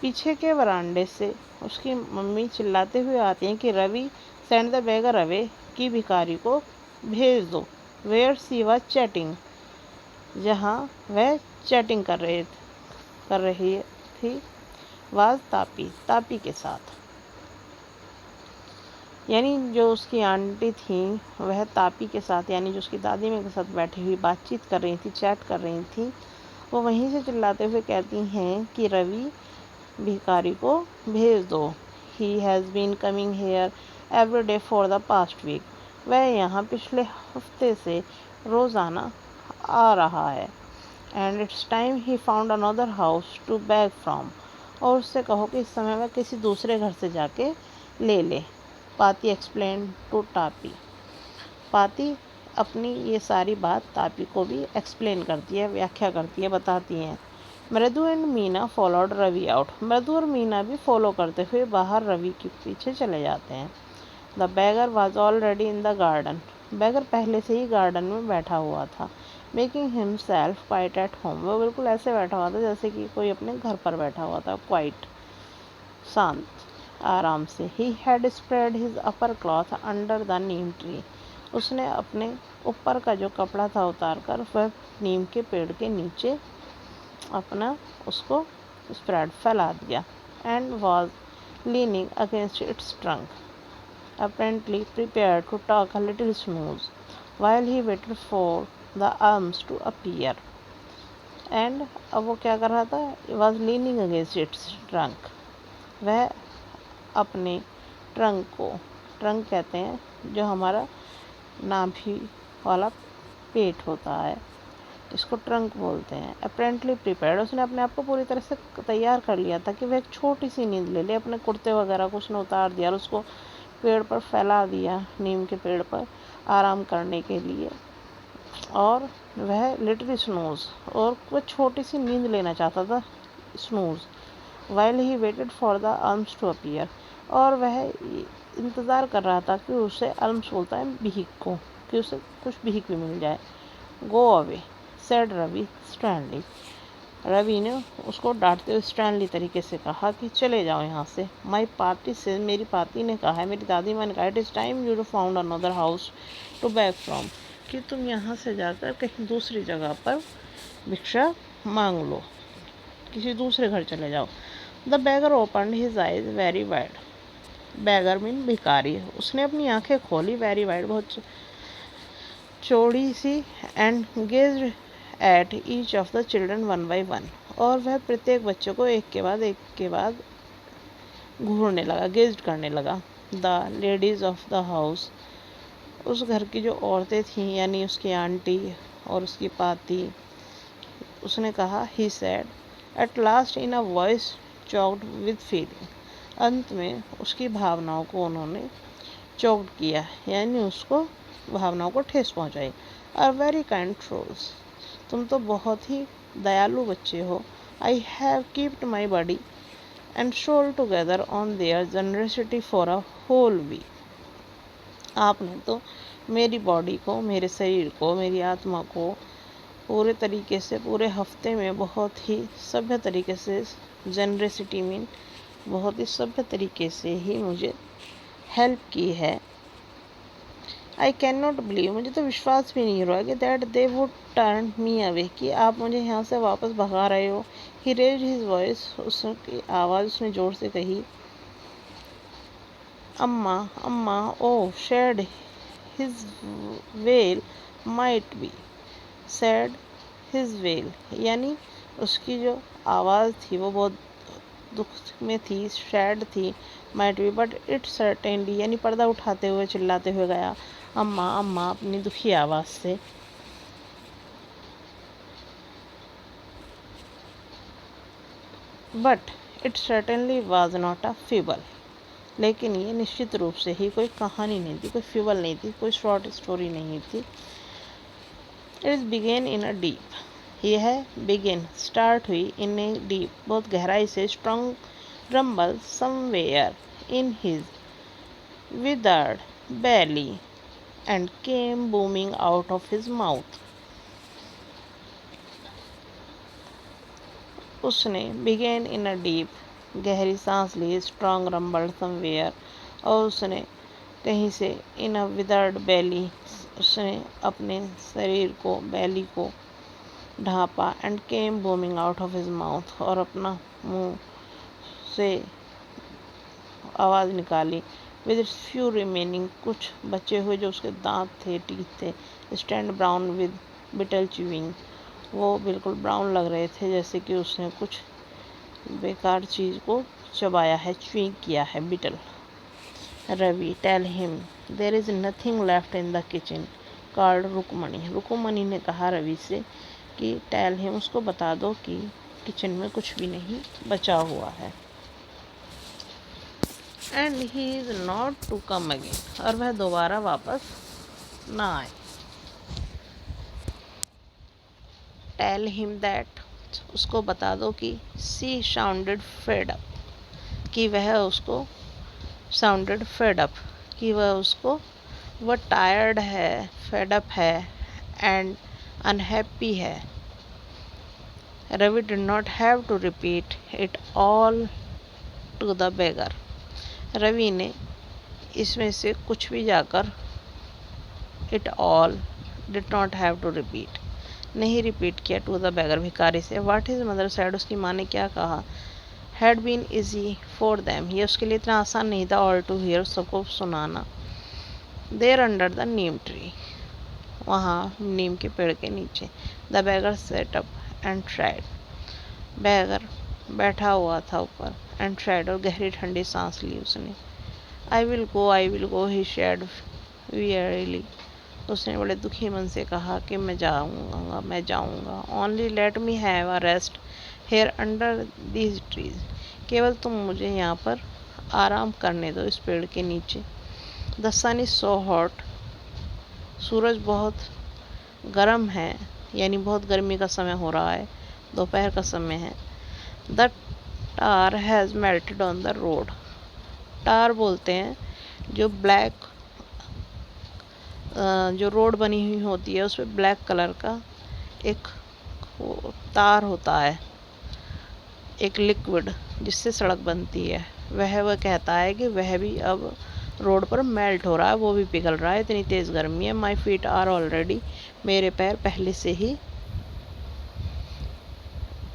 पीछे के वरांडे से उसकी मम्मी चिल्लाते हुए आती हैं कि Ravi send the beggar away, कि भिखारी को भेज दो। वेयर सी वाज चैटिंग, जहाँ वह चैटिंग कर रही थी। वाज तापी, तापी के साथ, यानी जो उसकी आंटी थी वह तापी के साथ यानी जो उसकी दादी माँ के साथ बैठी हुई बातचीत कर रही थी, चैट कर रही थी। वो वहीं से चिल्लाते हुए कहती हैं कि रवि भिखारी को भेज दो। He has been coming here every day for the past week, वह यहाँ पिछले हफ्ते से रोज़ाना आ रहा है। And it's time he found another house to beg from, और उससे कहो कि इस समय वह किसी दूसरे घर से जाके ले ले। पाती एक्सप्लेन टू टापी। पाती अपनी ये सारी बात तापी को भी एक्सप्लेन करती है, व्याख्या करती है, बताती हैं। Mridu and Meena followed Ravi out. Mridu और मीना भी फॉलो करते हुए बाहर रवि के पीछे चले जाते हैं। The beggar was already in the garden. Beggar पहले से ही गार्डन में बैठा हुआ था। Making himself quite at home. वो बिल्कुल ऐसे बैठा हुआ था जैसे कि कोई अपने घर पर बैठा हुआ था, क्वाइट, शांत, आराम से। He had spread his upper cloth under the neem tree. उसने अपने ऊपर का जो कपड़ा था उतार कर वह नीम के पेड़ के नीचे अपना उसको स्प्रेड फैला दिया। And was leaning against it's trunk, apparently prepared to talk a little smooth, while he waited for the arms to appear. And अब वो क्या कर रहा था? was leaning against its trunk. वह अपने ट्रंक को, ट्रंक कहते हैं जो हमारा नाभि वाला पेट होता है, इसको ट्रंक बोलते हैं। अप्रेंटली प्रिपेयर्ड, उसने अपने आप को पूरी तरह से तैयार कर लिया था कि वह एक छोटी सी नींद ले ले। अपने कुर्ते वगैरह को उसने उतार दिया और उसको पेड़ पर फैला दिया, नीम के पेड़ पर आराम करने के लिए। और वह लिटरली स्नूज, और वह छोटी सी नींद लेना चाहता था, snooze. While he waited for the alms to appear, और वह इंतज़ार कर रहा था कि उसे आर्म्स बोलता है भीख को, कि उसे कुछ भीख भी मिल जाए। Go away said Ravi sternly. Ravi ने उसको डांटते हुए स्टैनली तरीके से कहा कि चले जाओ यहाँ से। माई पार्टी से, मेरी पार्टी ने कहा है, मेरी दादी माँ ने कहा, it is time you to found another house to beg from, कि तुम यहाँ से जाकर कहीं दूसरी जगह पर भिक्षा मांग लो, किसी दूसरे घर चले जाओ। The beggar open his eyes very wide. Beggar mean भिखारी। उसने अपनी आंखें खोली, वेरी वाइड, बहुत चौड़ी सी, and gazed at each of the children one by one, और वह प्रत्येक बच्चे को एक के बाद घूरने लगा, गेज्ड करने लगा। The ladies of the house, उस घर की जो औरतें थीं, यानी उसकी आंटी और उसकी पाती, उसने कहा, he said at last in a voice choked with feeling. अंत में उसकी भावनाओं को उन्होंने चोक्ड किया, यानी उसको भावनाओं को ठेस पहुंचाई। आर वेरी काइंड ट्रोल्स, तुम तो बहुत ही दयालु बच्चे हो। I have keeped my body and soul together on their generosity for a whole week. आपने तो मेरी बॉडी को, मेरे शरीर को, मेरी आत्मा को पूरे तरीके से, पूरे हफ्ते में बहुत ही सभ्य तरीके से, जनरसिटी मीन बहुत ही सभ्य तरीके से ही मुझे हेल्प की है। आई कैन नॉट बिलीव, मुझे तो विश्वास भी नहीं हो रहा कि that they would turn me away, कि आप मुझे यहाँ से वापस भगा रहे हो। ही रेज हिज वॉइस, उसकी आवाज़ उसने ज़ोर से कही, Amma Amma. Oh shed his well might be, said his well, यानी उसकी जो आवाज़ थी वो बहुत दुख में थी, सैड थी। Might be but it certainly, यानी पर्दा उठाते हुए चिल्लाते हुए गया, अम्मा अम्मा, अपनी दुखी आवाज़ से। But it certainly was not a fable, लेकिन ये निश्चित रूप से ही कोई कहानी नहीं थी, कोई फेबल नहीं थी, कोई शॉर्ट स्टोरी नहीं थी। It began in a deep, यह बिगिन स्टार्ट हुई, इन ए डीप, बहुत गहराई से, strong rumble somewhere in his withered belly and came booming out of his mouth. उसने began in a deep, गहरी सांस ली, strong rumbled somewhere, और उसने कहीं से in a withered belly, उसने अपने शरीर को, belly को ढांपा, and came booming out of his mouth, और अपना मुंह से आवाज़ निकाली, विद इट्स फ्यू रिमेनिंग, कुछ बचे हुए जो उसके दांत थे, टीथ थे, stained brown with betel chewing, वो बिल्कुल ब्राउन लग रहे थे, जैसे कि उसने कुछ बेकार चीज़ को चबाया है, च्यूइंग किया है, betel. Ravi tell him there is nothing left in the kitchen, called Rukmani. Rukmani ने कहा रवि से कि टेल हिम, उसको बता दो कि किचन में कुछ भी नहीं बचा हुआ है। And he is not to come again, और वह दोबारा वापस ना आए। टेल हिम दैट, उसको बता दो कि सी साउंडेड फेड अप, कि वह उसको साउंडेड फेड अप, कि वह टायर्ड है, फेड अप है एंड अनहैप्पी है। Ravi did not have to repeat it all to the beggar. Ravi ने इसमें से कुछ भी जाकर it all did not have to repeat, नहीं रिपीट किया टू द बेगर, भिखारी से। व्हाट हिज मदर सेड, उसकी माँ ने क्या कहा। Had been easy for them, ये उसके लिए इतना आसान नहीं था। ऑल टू हियर, सबको सुनाना। There under the neem tree, वहाँ नीम के पेड़ के नीचे। The beggar sat up and tried, beggar बैठा हुआ था ऊपर। एंड ट्राइड, और गहरी ठंडी सांस ली उसने। I will go he said wearily, उसने बड़े दुखी मन से कहा कि मैं जाऊंगा। Only let me have a rest here under these trees, केवल तुम मुझे यहाँ पर आराम करने दो, इस पेड़ के नीचे। The sun is so hot, सूरज बहुत गर्म है, यानी बहुत गर्मी का समय हो रहा है, दोपहर का समय है। The tar has melted on the road, tar बोलते हैं जो ब्लैक जो रोड बनी हुई होती है उस पर ब्लैक कलर का एक तार होता है, एक लिक्विड जिससे सड़क बनती है। वह कहता है कि वह भी अब रोड पर मेल्ट हो रहा है, वो भी पिघल रहा है, इतनी तेज़ गर्मी है। माई फीट आर ऑलरेडी, मेरे पैर पहले से ही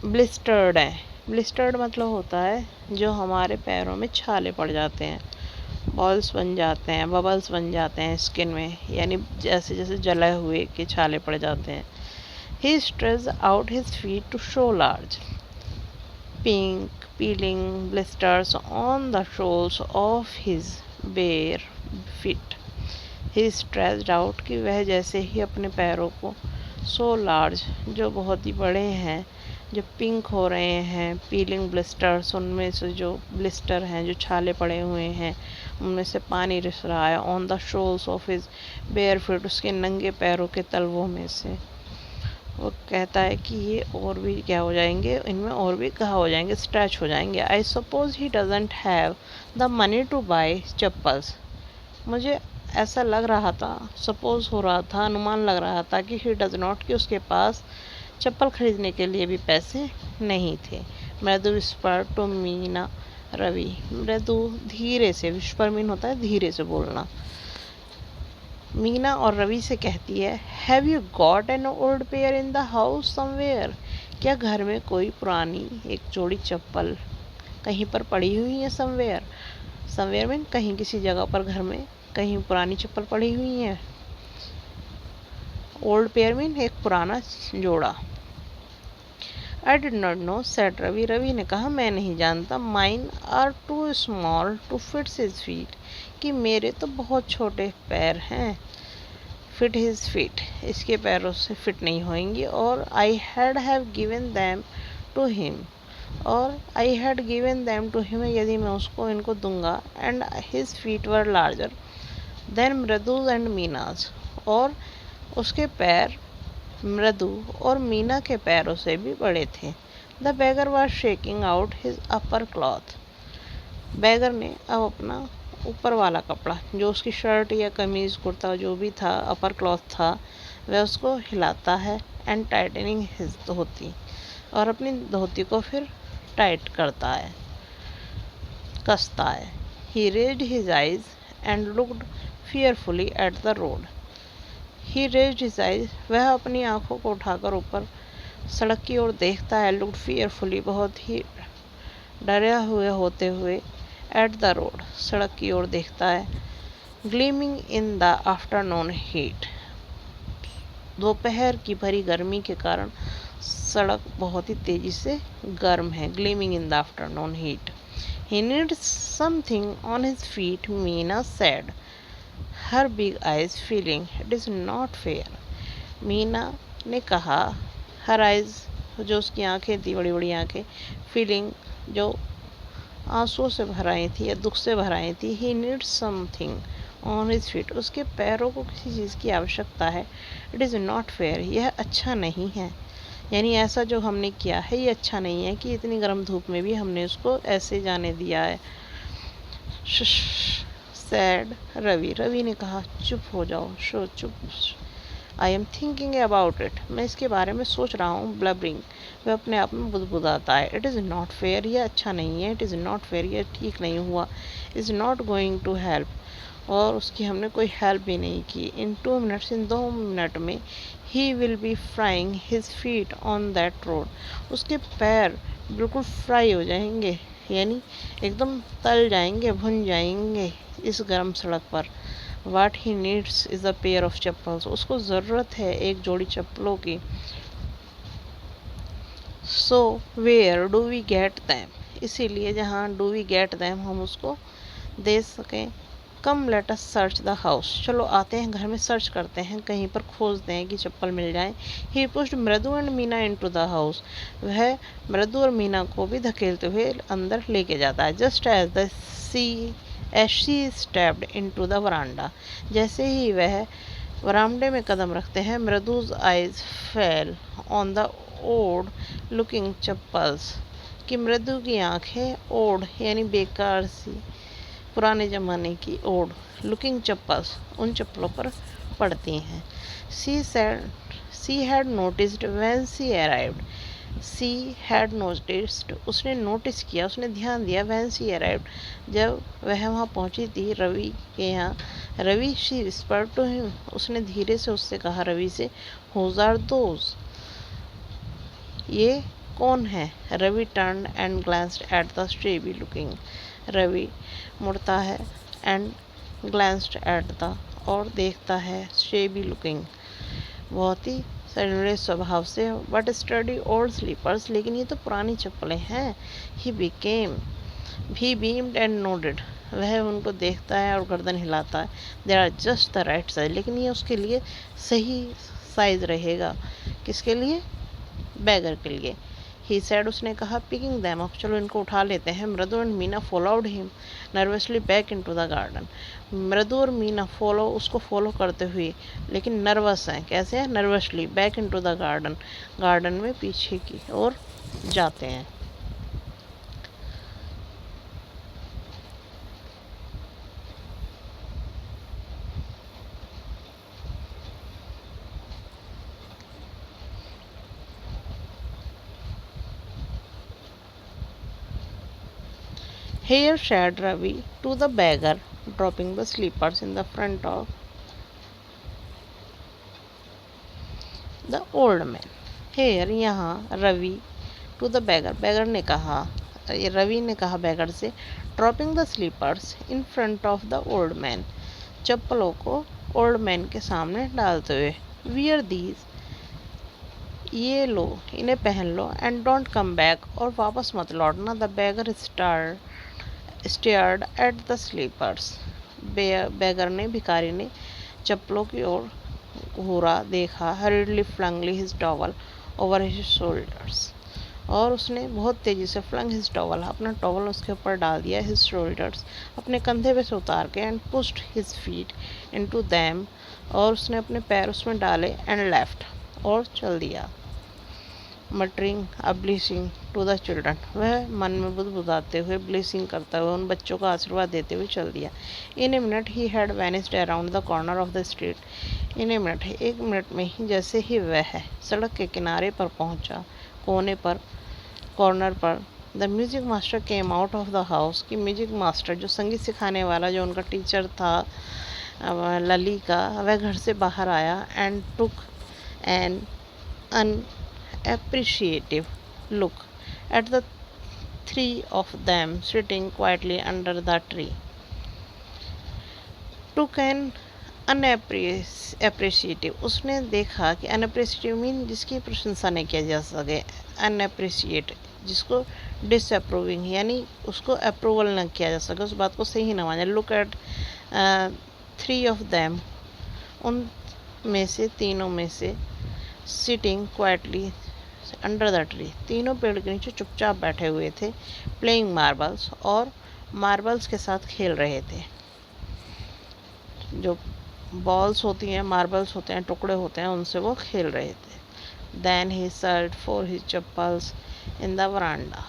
ब्लिस्टर्ड हैं। ब्लिस्टर्ड मतलब होता है जो हमारे पैरों में छाले पड़ जाते हैं, बॉल्स बन जाते हैं, बबल्स बन जाते हैं स्किन में, यानी जैसे जैसे जले हुए के छाले पड़ जाते हैं। He stretched out his feet to show large, pink, peeling blisters on the soles of his bare feet. He stretched out, कि वह जैसे ही अपने पैरों को so large, जो बहुत ही बड़े हैं, जो पिंक हो रहे हैं, पीलिंग ब्लिस्टर्स, उनमें से जो ब्लिस्टर हैं, जो छाले पड़े हुए हैं, उनमें से पानी रिस रहा है। On the soles of his bare feet, उसके नंगे पैरों के तलवों में से। वो कहता है कि ये और भी क्या हो जाएंगे, इनमें और भी घाव हो जाएंगे, स्ट्रेच हो जाएंगे। I suppose he doesn't have the money to buy chappals, मुझे ऐसा लग रहा था, सपोज हो रहा था, अनुमान लग रहा था कि ही डज नॉट, कि उसके पास चप्पल खरीदने के लिए भी पैसे नहीं थे। मृदु विस्पर टू मीना रवि, मृदु धीरे से, विस्पर मीन होता है धीरे से बोलना। मीना और रवि से कहती है, have you got an old pair in the house somewhere, क्या घर में कोई पुरानी एक जोड़ी चप्पल कहीं पर पड़ी हुई है। समवेयर, समवेयर में कहीं, किसी जगह पर घर में कहीं पुरानी चप्पल पड़ी हुई है। ओल्ड पेयर मीन एक पुराना जोड़ा। I did not know said Ravi, Ravi ने कहा मैं नहीं जानता। Mine are too small to fit his feet, कि मेरे तो बहुत छोटे पैर हैं। फिट हिज फीट, इसके पैरों से फिट नहीं होंगी। और I had have given them to him, और I had given them to him, यदि मैं उसको इनको दूंगा। And his feet were larger than Mridu's and Meena's, और उसके पैर मृदु और मीना के पैरों से भी बड़े थे। The beggar was shaking out his upper cloth, beggar ने अब अपना ऊपर वाला कपड़ा, जो उसकी शर्ट या कमीज़ कुर्ता जो भी था, अपर क्लॉथ था, वह उसको हिलाता है। एंड टाइटनिंग हिज धोती, और अपनी धोती को फिर टाइट करता है, कसता है। He raised his eyes and looked fearfully at the road, he raised his eyes, वह अपनी आंखों को उठाकर ऊपर सड़क की ओर देखता है। लुक्ड फियरफुली, बहुत ही डरे हुए होते हुए। एट द रोड, सड़क की ओर देखता है। Gleaming in the afternoon heat, दोपहर की भरी गर्मी के कारण सड़क बहुत ही तेजी से गर्म है। Gleaming in the afternoon heat. He needs something on his feet, Meena said. Her big eyes feeling it is not fair. Meena ने कहा, हर आइज जो उसकी आंखें थी, बड़ी बड़ी आंखें, फीलिंग जो आंसुओं से भर आई थी या दुख से भर आई थी। He needs something on his feet, उसके पैरों को किसी चीज़ की आवश्यकता है। इट इज़ नॉट फेयर, यह अच्छा नहीं है। यानी ऐसा जो हमने किया है ये अच्छा नहीं है कि इतनी गर्म धूप में भी हमने उसको ऐसे जाने दिया है। सैड रवि, रवि ने कहा, चुप हो जाओ, शो चुप। I am thinking about it, मैं इसके बारे में सोच रहा हूँ। ब्लबरिंग, वह अपने आप में बुदबुदाता है। इट इज़ नॉट फेयर, यह अच्छा नहीं है। इट इज़ नॉट फेयर, यह ठीक नहीं हुआ। Is not going to help, और उसकी हमने कोई हेल्प भी नहीं की। इन 2 मिनट्स, इन 2 मिनट में, he will be frying his feet on that road, उसके पैर बिल्कुल फ्राई हो जाएंगे, यानी एकदम तल जाएंगे, भुन जाएंगे इस गर्म सड़क पर। What he needs is a pair of chappals, उसको ज़रूरत है एक जोड़ी चप्पलों की। So where do we get them, इसीलिए जहाँ डू वी गेट दैम हम उसको दे सकें। Come let us search the house, चलो आते हैं घर में, सर्च करते हैं, कहीं पर खोजते हैं कि चप्पल मिल जाए। ही पुश्ड मृदु and Meena into the house, वह मृदु और मीना को भी धकेलते हुए अंदर लेके जाता है। Just as the she as she stepped into the veranda, जैसे ही वह वरामदे में कदम रखते हैं, मृदु's eyes fell on the odd looking chappals, कि मृदु की आंखें ओड यानी बेकार सी, पुराने ज़माने की ओड लुकिंग चप्पल्स, उन चप्पलों पर पड़ती हैं। She said, she had noticed when she arrived, she had noticed, उसने नोटिस किया, उसने ध्यान दिया। व्हेन सी अराइव्ड, जब वह वहाँ पहुँची थी रवि के यहाँ। Ravi, she whispered to him, उसने धीरे से उससे कहा, रवि से, हुज आर दोज, ये कौन है। Ravi turn and glanced at the स्ट्रेबी लुकिंग, रवि मुड़ता है एंड ग्लैंस्ड एट द, और देखता है, स्ट्रेबी लुकिंग, बहुत ही सड़े स्वभाव से, बट स्टडी ओल्ड स्लीपर्स, लेकिन ये तो पुरानी चप्पलें हैं। ही बीम्ड एंड नोडेड, वह उनको देखता है और गर्दन हिलाता है। They are just the right size, लेकिन ये उसके लिए सही साइज रहेगा। किसके लिए, बैगर के लिए। ही सेड, उसने कहा, पिकिंग दैम अप, चलो इनको उठा लेते हैं। Mridu and Meena followed him nervously back into the garden, मृदु और मीना उसको फॉलो करते हुए, लेकिन नर्वस हैं। कैसे हैं, nervously back into the garden, garden में पीछे की ओर जाते हैं। Here said Ravi to the beggar, dropping the slippers in the front of the old man. Here, यहाँ Ravi to the beggar, beggar ने कहा, रवि ने कहा beggar से, dropping the slippers in front of the old man, चप्पलों को old man के सामने डालते हुए। Wear these, ये लो, इन्हें पहन लो, and don't come back, और वापस मत लौटना। The beggar stared at the slippers, beggar ने, भिखारी ने चप्पलों की ओर घूरा, देखा। hurriedly flung his towel over his shoulders, और उसने बहुत तेज़ी से flung his towel, अपना टॉवल उसके ऊपर डाल दिया। his shoulders, अपने कंधे पे से उतार के, and pushed his feet into them, और उसने अपने पैर उसमें डाले, and left, और चल दिया। Muttering a blessing to the children, वह मन में बुदबुदाते हुए, ब्लेसिंग करता हुआ, उन बच्चों को आशीर्वाद देते हुए चल दिया। In a minute he had vanished around the corner of the street, in a minute, 1 minute में ही, जैसे ही वह सड़क के किनारे पर पहुंचा, कोने पर, कॉर्नर पर। The music master came out of the house, कि म्यूजिक मास्टर, जो संगीत सिखाने वाला, जो उनका टीचर था लली का, वह घर से बाहर आया। And took an appreciative look at the 3 of them sitting quietly under the tree. Took an unappreciative, उसने देखा कि unappreciative मीन जिसकी प्रशंसा नहीं किया जा सके, unappreciate जिसको disapproving यानी उसको अप्रूवल न किया जा सके, उस बात को सही न माने। लुक एट 3 of them, उन में से तीनों में से, sitting quietly under the tree, तीनों पेड़ के नीचे चुपचाप बैठे हुए थे, प्लेइंग मार्बल्स, और मार्बल्स के साथ खेल रहे थे। जो बॉल्स होती हैं, मार्बल्स होते हैं, टुकड़े होते हैं, उनसे वो खेल रहे थे। Then he search for his chappals in the veranda.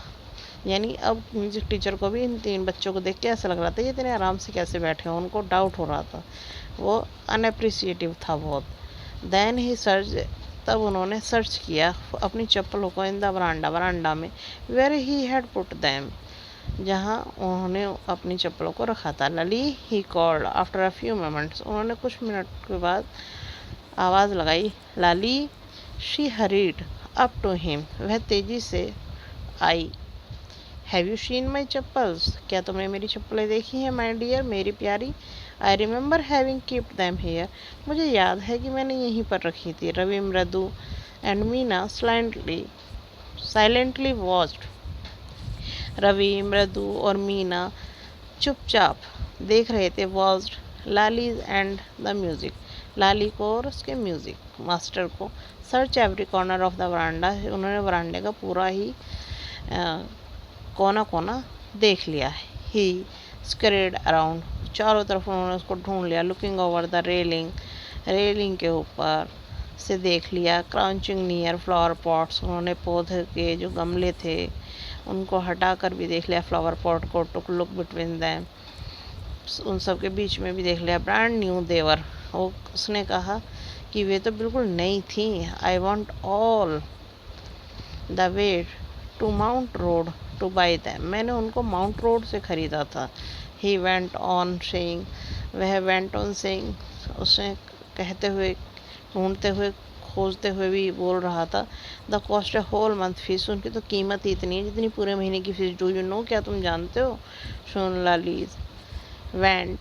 यानी अब म्यूजिक टीचर को भी इन तीन बच्चों को देख के ऐसा लग रहा था ये इतने आराम से कैसे बैठे हैं, उनको डाउट हो रहा था, वो अनअप्रिसिएटिव था बहुत। देन ही सर्च, तब उन्होंने सर्च किया अपनी चप्पलों को इन द वरांडा, वरांडा में, where he had put them, जहाँ उन्होंने अपनी चप्पलों को रखा था। Lali he called after a few moments, उन्होंने कुछ मिनट के बाद आवाज़ लगाई। Lali, she hurried up to him, वह तेजी से आई। Have you seen my chappals, क्या तुमने मेरी चप्पलें देखी हैं माई डियर, मेरी प्यारी। I remember having keeped them here, मुझे याद है कि मैंने यहीं पर रखी थी। Ravi, Mridu and Meena silently watched, Ravi, Mridu और मीना चुपचाप देख रहे थे। Watched Lali's and the music, Lali को और उसके म्यूज़िक मास्टर को। Search every corner of the veranda, उन्होंने वरांडे का पूरा ही कोना कोना देख लिया। ही स्क्रेड अराउंड, चारों तरफ उन्होंने उसको ढूंढ लिया। Looking over the railing, railing के ऊपर से देख लिया। क्राउचिंग नियर फ्लावर पॉट्स, उन्होंने पौधे के जो गमले थे उनको हटा कर भी देख लिया। फ्लावर पॉट को टुक लुक बिटवीन दैम, उन सब के बीच में भी देख लिया। ब्रांड न्यू देवर, वो उसने कहा कि वे तो बिल्कुल नई थी। I want all the way to Mount Road to buy them, मैंने उनको माउंट रोड से ख़रीदा था। ही वेंट ऑन सेइंग, वह वेंट ऑन सेइंग, उसने कहते हुए, ढूंढते हुए, खोजते हुए भी बोल रहा था। The cost a whole month fees, उनकी तो कीमत ही इतनी है जितनी पूरे महीने की फीस। डू यू नो, क्या तुम जानते हो। Soon Lali went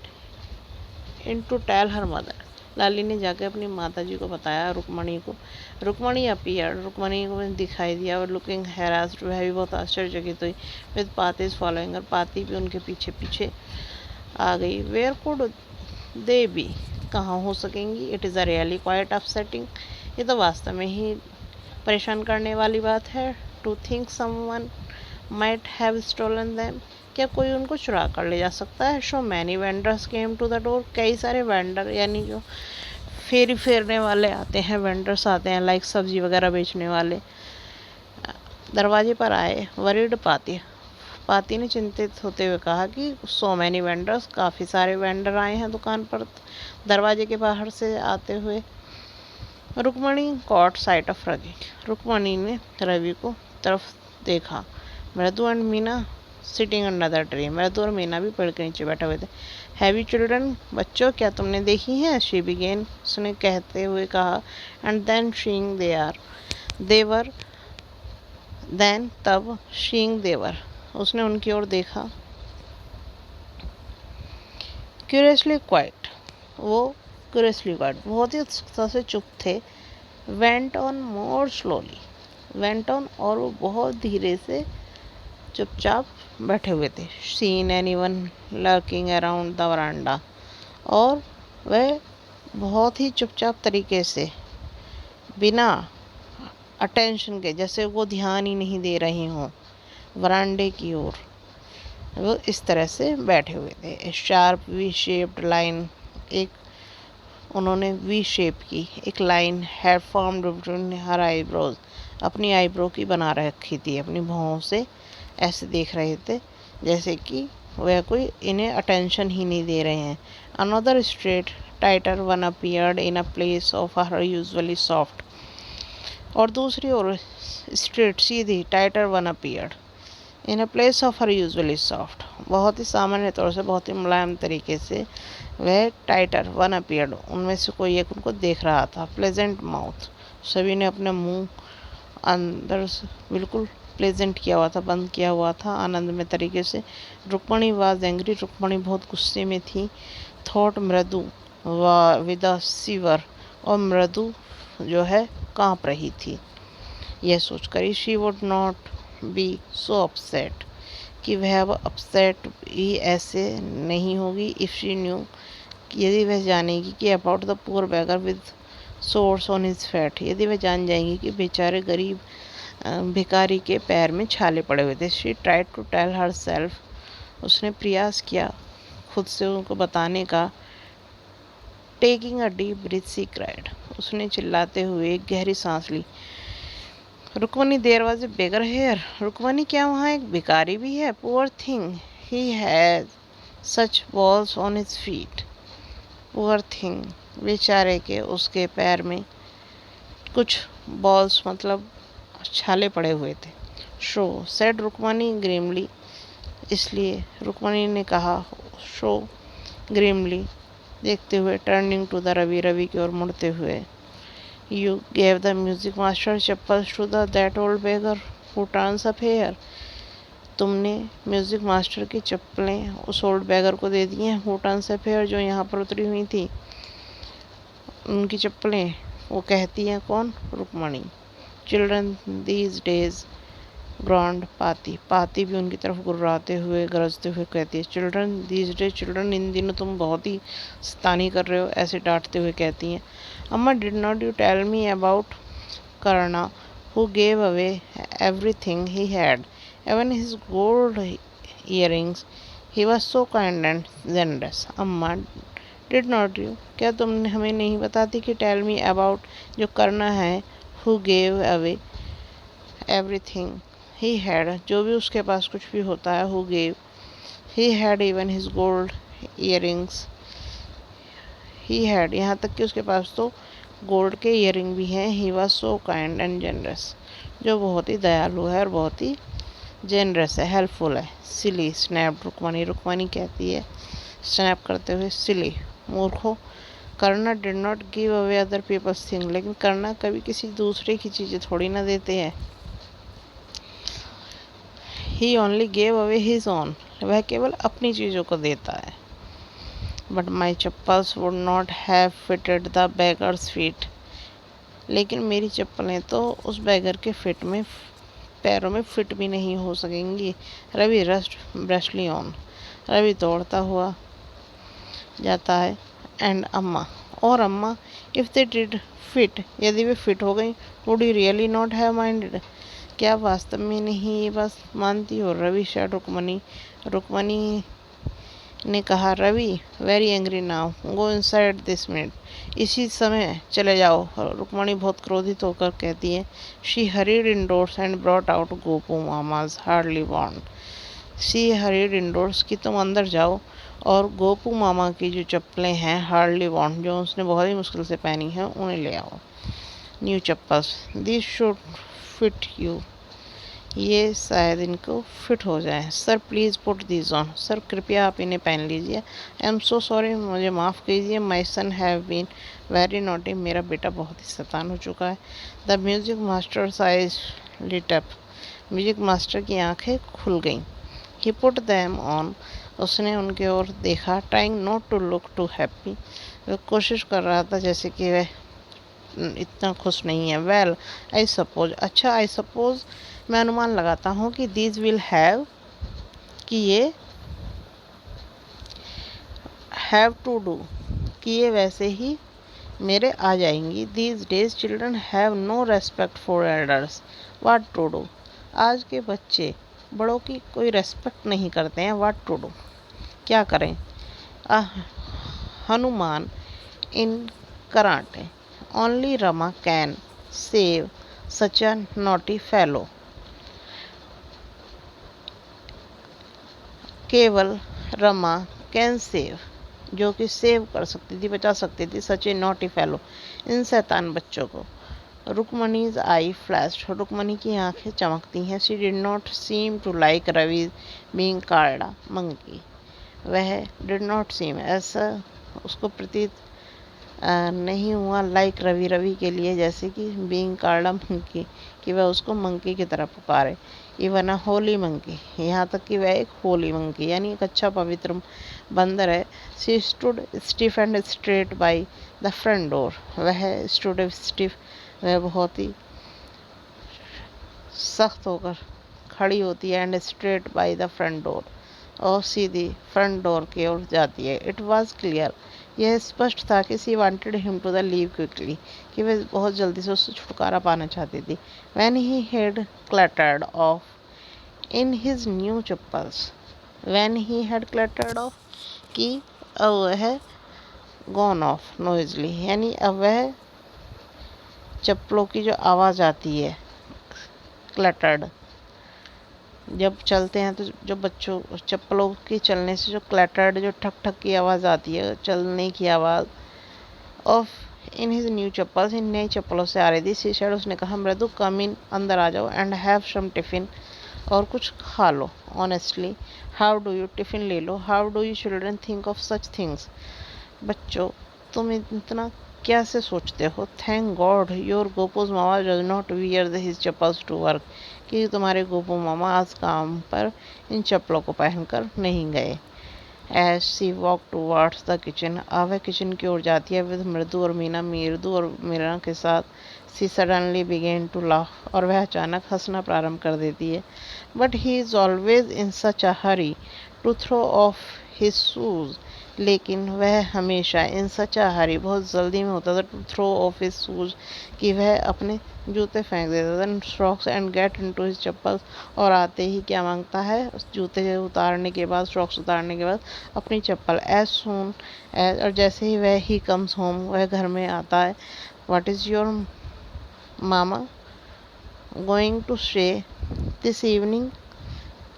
in to tell her mother, Lali ने जाकर अपनी माता जी को बताया, रुक्मणी को। रुक्मणी अपीयर, रुक्मणी को दिखाई दिया। और लुकिंग हैरास्ड, वह भी बहुत आश्चर्यचकित हुई। विद पातीज फॉलोइंग, और पाती भी उनके पीछे पीछे आ गई। वेयर कुड दे बी, कहाँ हो सकेंगी। It is a really quite upsetting, ये तो वास्तव में ही परेशान करने वाली बात है। To think someone might have stolen them, क्या कोई उनको चुरा कर ले जा सकता है। So many vendors came to the door, कई सारे वेंडर यानी जो फेरी फेरने वाले आते हैं, वेंडर्स आते हैं, लाइक सब्जी वगैरह बेचने वाले, दरवाजे पर आए। वरीड पाती, पाती ने चिंतित होते हुए कहा कि सो मैनी वेंडर्स, काफ़ी सारे वेंडर आए हैं दुकान पर, दरवाजे के बाहर से आते हुए। Rukmani caught sight of Ravi, Rukmani ने रवि को तरफ देखा। Mridu and Meena sitting under the tree, Mridu और मीना भी पेड़ के नीचे बैठे हुए थे। हैव यू चिल्ड्रन, बच्चों क्या तुमने देखी हैं। शी बिगेन, उसने कहते हुए कहा। And then seeing there, then तब, शीइंग देवर, उसने उनकी ओर देखा। क्यूरियसली क्वाइट, वो क्यूरियसली क्वाइट, बहुत ही उत्सुकता से चुप थे। Went on more slowly, went on, और वो बहुत धीरे से चुपचाप बैठे हुए थे। Seen anyone lurking around the veranda, और वह बहुत ही चुपचाप तरीके से, बिना अटेंशन के, जैसे वो ध्यान ही नहीं दे रही हों वरांडे की ओर, वो इस तरह से बैठे हुए थे। शार्प वी शेप्ड लाइन, एक उन्होंने वी शेप की एक line had formed between her eyebrows, अपनी आईब्रो की बना रखी थी, अपनी भौहों से ऐसे देख रहे थे जैसे कि वह कोई इन्हें अटेंशन ही नहीं दे रहे हैं। Another straight tighter one appeared in a place of her usually soft, और दूसरी ओर स्ट्रेट सीधी tighter one appeared in a place of her usually soft, बहुत ही सामान्य तौर से, बहुत ही मुलायम तरीके से वह टाइटर वन अपीयर्ड, उनमें से कोई एक उनको देख रहा था। प्लेजेंट माउथ, सभी ने अपने मुंह अंदर से बिल्कुल प्लेजेंट किया हुआ था, बंद किया हुआ था आनंद में तरीके से। रुक्मणी वाज एंग्री, रुक्मणी बहुत गुस्से में थी। थॉट मृदु विद अ सीवर, और मृदु जो है कांप रही थी, यह सोचकर she would not be so upset, कि वह अब अपसेट ही ऐसे नहीं होगी। इफ़ शी न्यू, यदि वह जानेगी कि about the poor beggar with source on his fat, यदि वह जान जाएंगी कि बेचारे गरीब भिखारी के पैर में छाले पड़े हुए थे। She tried to tell herself, उसने प्रयास किया खुद से उनको बताने का। Taking a deep breath she cried, उसने चिल्लाते हुए एक गहरी सांस ली। Rukmani, there was a beggar here, Rukmani क्या वहाँ एक भिखारी भी है? Poor thing, he has such boils on his feet, poor thing, बेचारे के उसके पैर में कुछ बॉल्स मतलब छाले पड़े हुए थे। शो सेड रुक्मणी ग्रीमली, इसलिए रुक्मणी ने कहा। शो ग्रीमली, देखते हुए, turning to the Ravi, Ravi की ओर मुड़ते हुए। You gave the music master chappals to that old beggar who turns up here, तुमने म्यूजिक मास्टर की चप्पलें उस ओल्ड बेगर को दे दी हैं, हु टर्न्स अप हेयर, जो यहाँ पर उतरी हुई थी। उनकी चप्पलें, वो कहती हैं कौन? रुक्मणी। चिल्ड्रन दीज डेज ग्रॉन्ड, पाती, पाती भी उनकी तरफ गुर्राते हुए गरजते हुए कहती है। Children these days, children in दिनों तुम बहुत ही शैतानी कर रहे हो, ऐसे डांटते हुए कहती हैं। Amma, did not you tell me about Karna who gave away everything he had, even his gold earrings, he was so kind and generous. Amma, did not you, क्या तुमने हमें नहीं बताती कि टेल मी अबाउट, जो करना है, who gave away everything he had, जो भी उसके पास कुछ भी होता है, who gave, he had even his gold earrings, he had, यहाँ तक कि उसके पास तो गोल्ड के ईयरिंग भी हैं। ही was so kind and generous, जो बहुत ही दयालु है और बहुत ही जेनरस है, हेल्पफुल है। सिली स्नैप्ड रुक्मणी, रुक्मणी कहती है स्नैप करते हुए, सिली, मूर्खो। करना did not give away other people's thing, लेकिन करना कभी किसी दूसरे की चीज़ें थोड़ी ना देते हैं। He only gave away his own, वह केवल अपनी चीज़ों को देता है। But my chappals would not have fitted the beggar's feet, लेकिन मेरी चप्पलें तो उस बेगर के फिट में, पैरों में फिट भी नहीं हो सकेंगी। रवि रस्ट ब्रशली ऑन, रवि दौड़ता हुआ जाता है। एंड अम्मा, और अम्मा, इफ़ दे डिड फिट, यदि वे फिट हो गई, would you really not have minded, क्या वास्तव में नहीं ये बात मानती हो? रवि शायद रुक्मणी, रुक्मणी ने कहा। Ravi very angry now, go inside this minute, इसी समय चले जाओ, रुक्मणी बहुत क्रोधित होकर कहती है। She hurried indoors and brought out Gopu mama's hardly want, she hurried indoors, कि तुम अंदर जाओ और गोपू मामा की जो चप्पलें हैं, हार्डली वॉन्ट, जो उसने बहुत ही मुश्किल से पहनी हैं, उन्हें ले आओ। New chappals, this should fit you, ये शायद इनको फिट हो जाए। Sir please put these on, sir कृपया आप इन्हें पहन लीजिए। आई एम सो सॉरी, मुझे माफ़ कीजिए। My son have been very naughty, मेरा बेटा बहुत ही शैतान हो चुका है। The music master's eyes lit up, music master की आंखें खुल गईं। ही पुट दैम ऑन, उसने उनके ओर देखा। Trying not to look too happy, वह कोशिश कर रहा था जैसे कि वह इतना खुश नहीं है। वेल आई सपोज, अच्छा आई सपोज, मैं अनुमान लगाता हूँ कि दीज विल हैव, कि ये हैव टू डू, कि ये वैसे ही मेरे आ जाएंगी। These days children have no respect for elders, what to do, आज के बच्चे बड़ों की कोई रेस्पेक्ट नहीं करते हैं। व्हाट टू डू, क्या करें। Hanuman in karate, only Rama can save such a naughty fellow, केवल रमा कैन सेव, जो कि सेव कर सकती थी, बचा सकती थी, सच ए नॉटी फेलो, इन शैतान बच्चों को। रुक्मणीज आई फ्लैश्ड, रुक्मणी की आंखें चमकती हैं। She did not seem to like Ravi being called a monkey, वह डिड नॉट सीम, ऐसा उसको प्रतीत नहीं हुआ, लाइक रवि, रवि के लिए, जैसे कि बीइंग कॉल्ड अ मंकी, कि वह उसको मंकी की तरह पुकारे। इवन अ होली मंकी, यहाँ तक कि वह एक होली मंकी, यानी एक अच्छा पवित्र बंदर है। She stood stiff and straight by the front door, वह स्टूड स्टिफ, वह बहुत ही सख्त होकर खड़ी होती है। And straight by the front door, और सीधी फ्रंट डोर की ओर जाती है। इट वॉज क्लियर, यह स्पष्ट था कि she wanted him to the leave quickly, कि वह बहुत जल्दी से उससे छुटकारा पाना चाहती थी। When he had cluttered of in his new chappals, when he had cluttered of, कि अब वह गॉन ऑफ नोइजली, यानी अब वह चप्पलों की जो आवाज़ आती है, क्लटर्ड, जब चलते हैं तो जो बच्चों चप्पलों के चलने से जो क्लटर्ड, जो ठक ठक की आवाज़ आती है, चलने की आवाज़, off in his new chappals, इन नई चप्पलों से आ रही थी। सी सेड, उसने कहा, मृदु कम इन, अंदर आ जाओ, एंड हैव सम टिफ़िन, और कुछ खा लो। Honestly, how do you, tiffin ले लो, how do you children think of such things, बच्चों तुम इतना कैसे सोचते हो। Thank God your Gopu's mama does not wear his chappals to work, कि तुम्हारे गोपू मामा आज काम पर इन चप्पलों को पहनकर नहीं गए। As she walk towards the kitchen, अब वह किचन की ओर जाती है विद मृदु और मीना, मृदु और मीना के साथ। She suddenly began to laugh, और वह अचानक हंसना प्रारंभ कर देती है। But he is always in such a hurry to throw off his shoes, लेकिन वह हमेशा इन सच अ हरी, बहुत जल्दी में होता था, to throw off his shoes, कि वह अपने जूते फेंक देता था, socks and get into his chappals, और आते ही क्या मांगता है, उस जूते उतारने के बाद, सॉक्स उतारने के बाद अपनी चप्पल। एज सून एज, और जैसे ही वह ही कम्स होम, वह घर में आता है। What is your mama going to say this evening,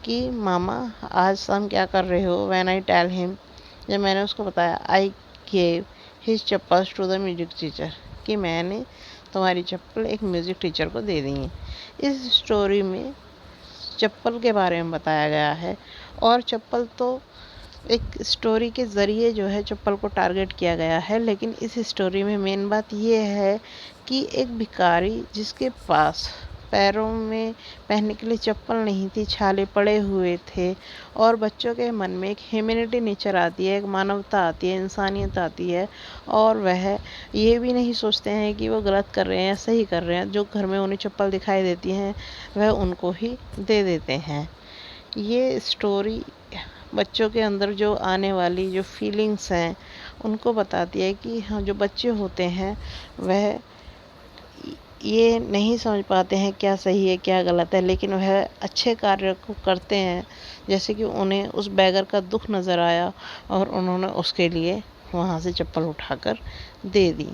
कि मामा आज शाम क्या कर रहे हो। व्हेन आई टेल हिम, जब मैंने उसको बताया, I gave his chappals to the music teacher, कि मैंने तुम्हारी चप्पल एक म्यूज़िक टीचर को दे दी है। इस स्टोरी में चप्पल के बारे में बताया गया है, और चप्पल तो एक स्टोरी के ज़रिए जो है चप्पल को टारगेट किया गया है, लेकिन इस स्टोरी में मेन बात ये है कि एक भिखारी जिसके पास पैरों में पहनने के लिए चप्पल नहीं थी, छाले पड़े हुए थे, और बच्चों के मन में एक ह्यूमैनिटी नेचर आती है, एक मानवता आती है, इंसानियत आती है, और वह ये भी नहीं सोचते हैं कि वो गलत कर रहे हैं या सही कर रहे हैं। जो घर में उन्हें चप्पल दिखाई देती हैं वह उनको ही दे देते हैं। ये स्टोरी बच्चों के अंदर जो आने वाली जो फीलिंग्स हैं उनको बताती है कि हाँ, जो बच्चे होते हैं वह ये नहीं समझ पाते हैं क्या सही है क्या गलत है, लेकिन वह अच्छे कार्य को करते हैं। जैसे कि उन्हें उस बैगर का दुख नज़र आया और उन्होंने उसके लिए वहाँ से चप्पल उठाकर दे दी।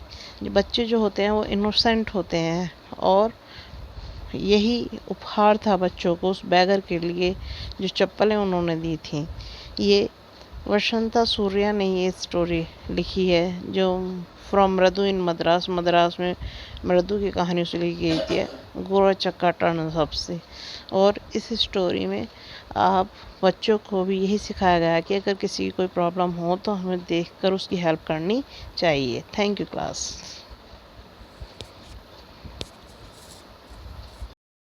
जो बच्चे जो होते हैं वो इनोसेंट होते हैं, और यही उपहार था बच्चों को उस बैगर के लिए जो चप्पलें उन्होंने दी थी। ये वसंता सूर्या ने ये स्टोरी लिखी है, जो फ्रॉम मृदु इन मद्रास, मद्रास में मृदु की कहानी से लिखी गई थी, गोरचक्का टर्नअप से। और इस स्टोरी में आप बच्चों को भी यही सिखाया गया है कि अगर किसी की कोई प्रॉब्लम हो तो हमें देखकर उसकी हेल्प करनी चाहिए। Thank you class.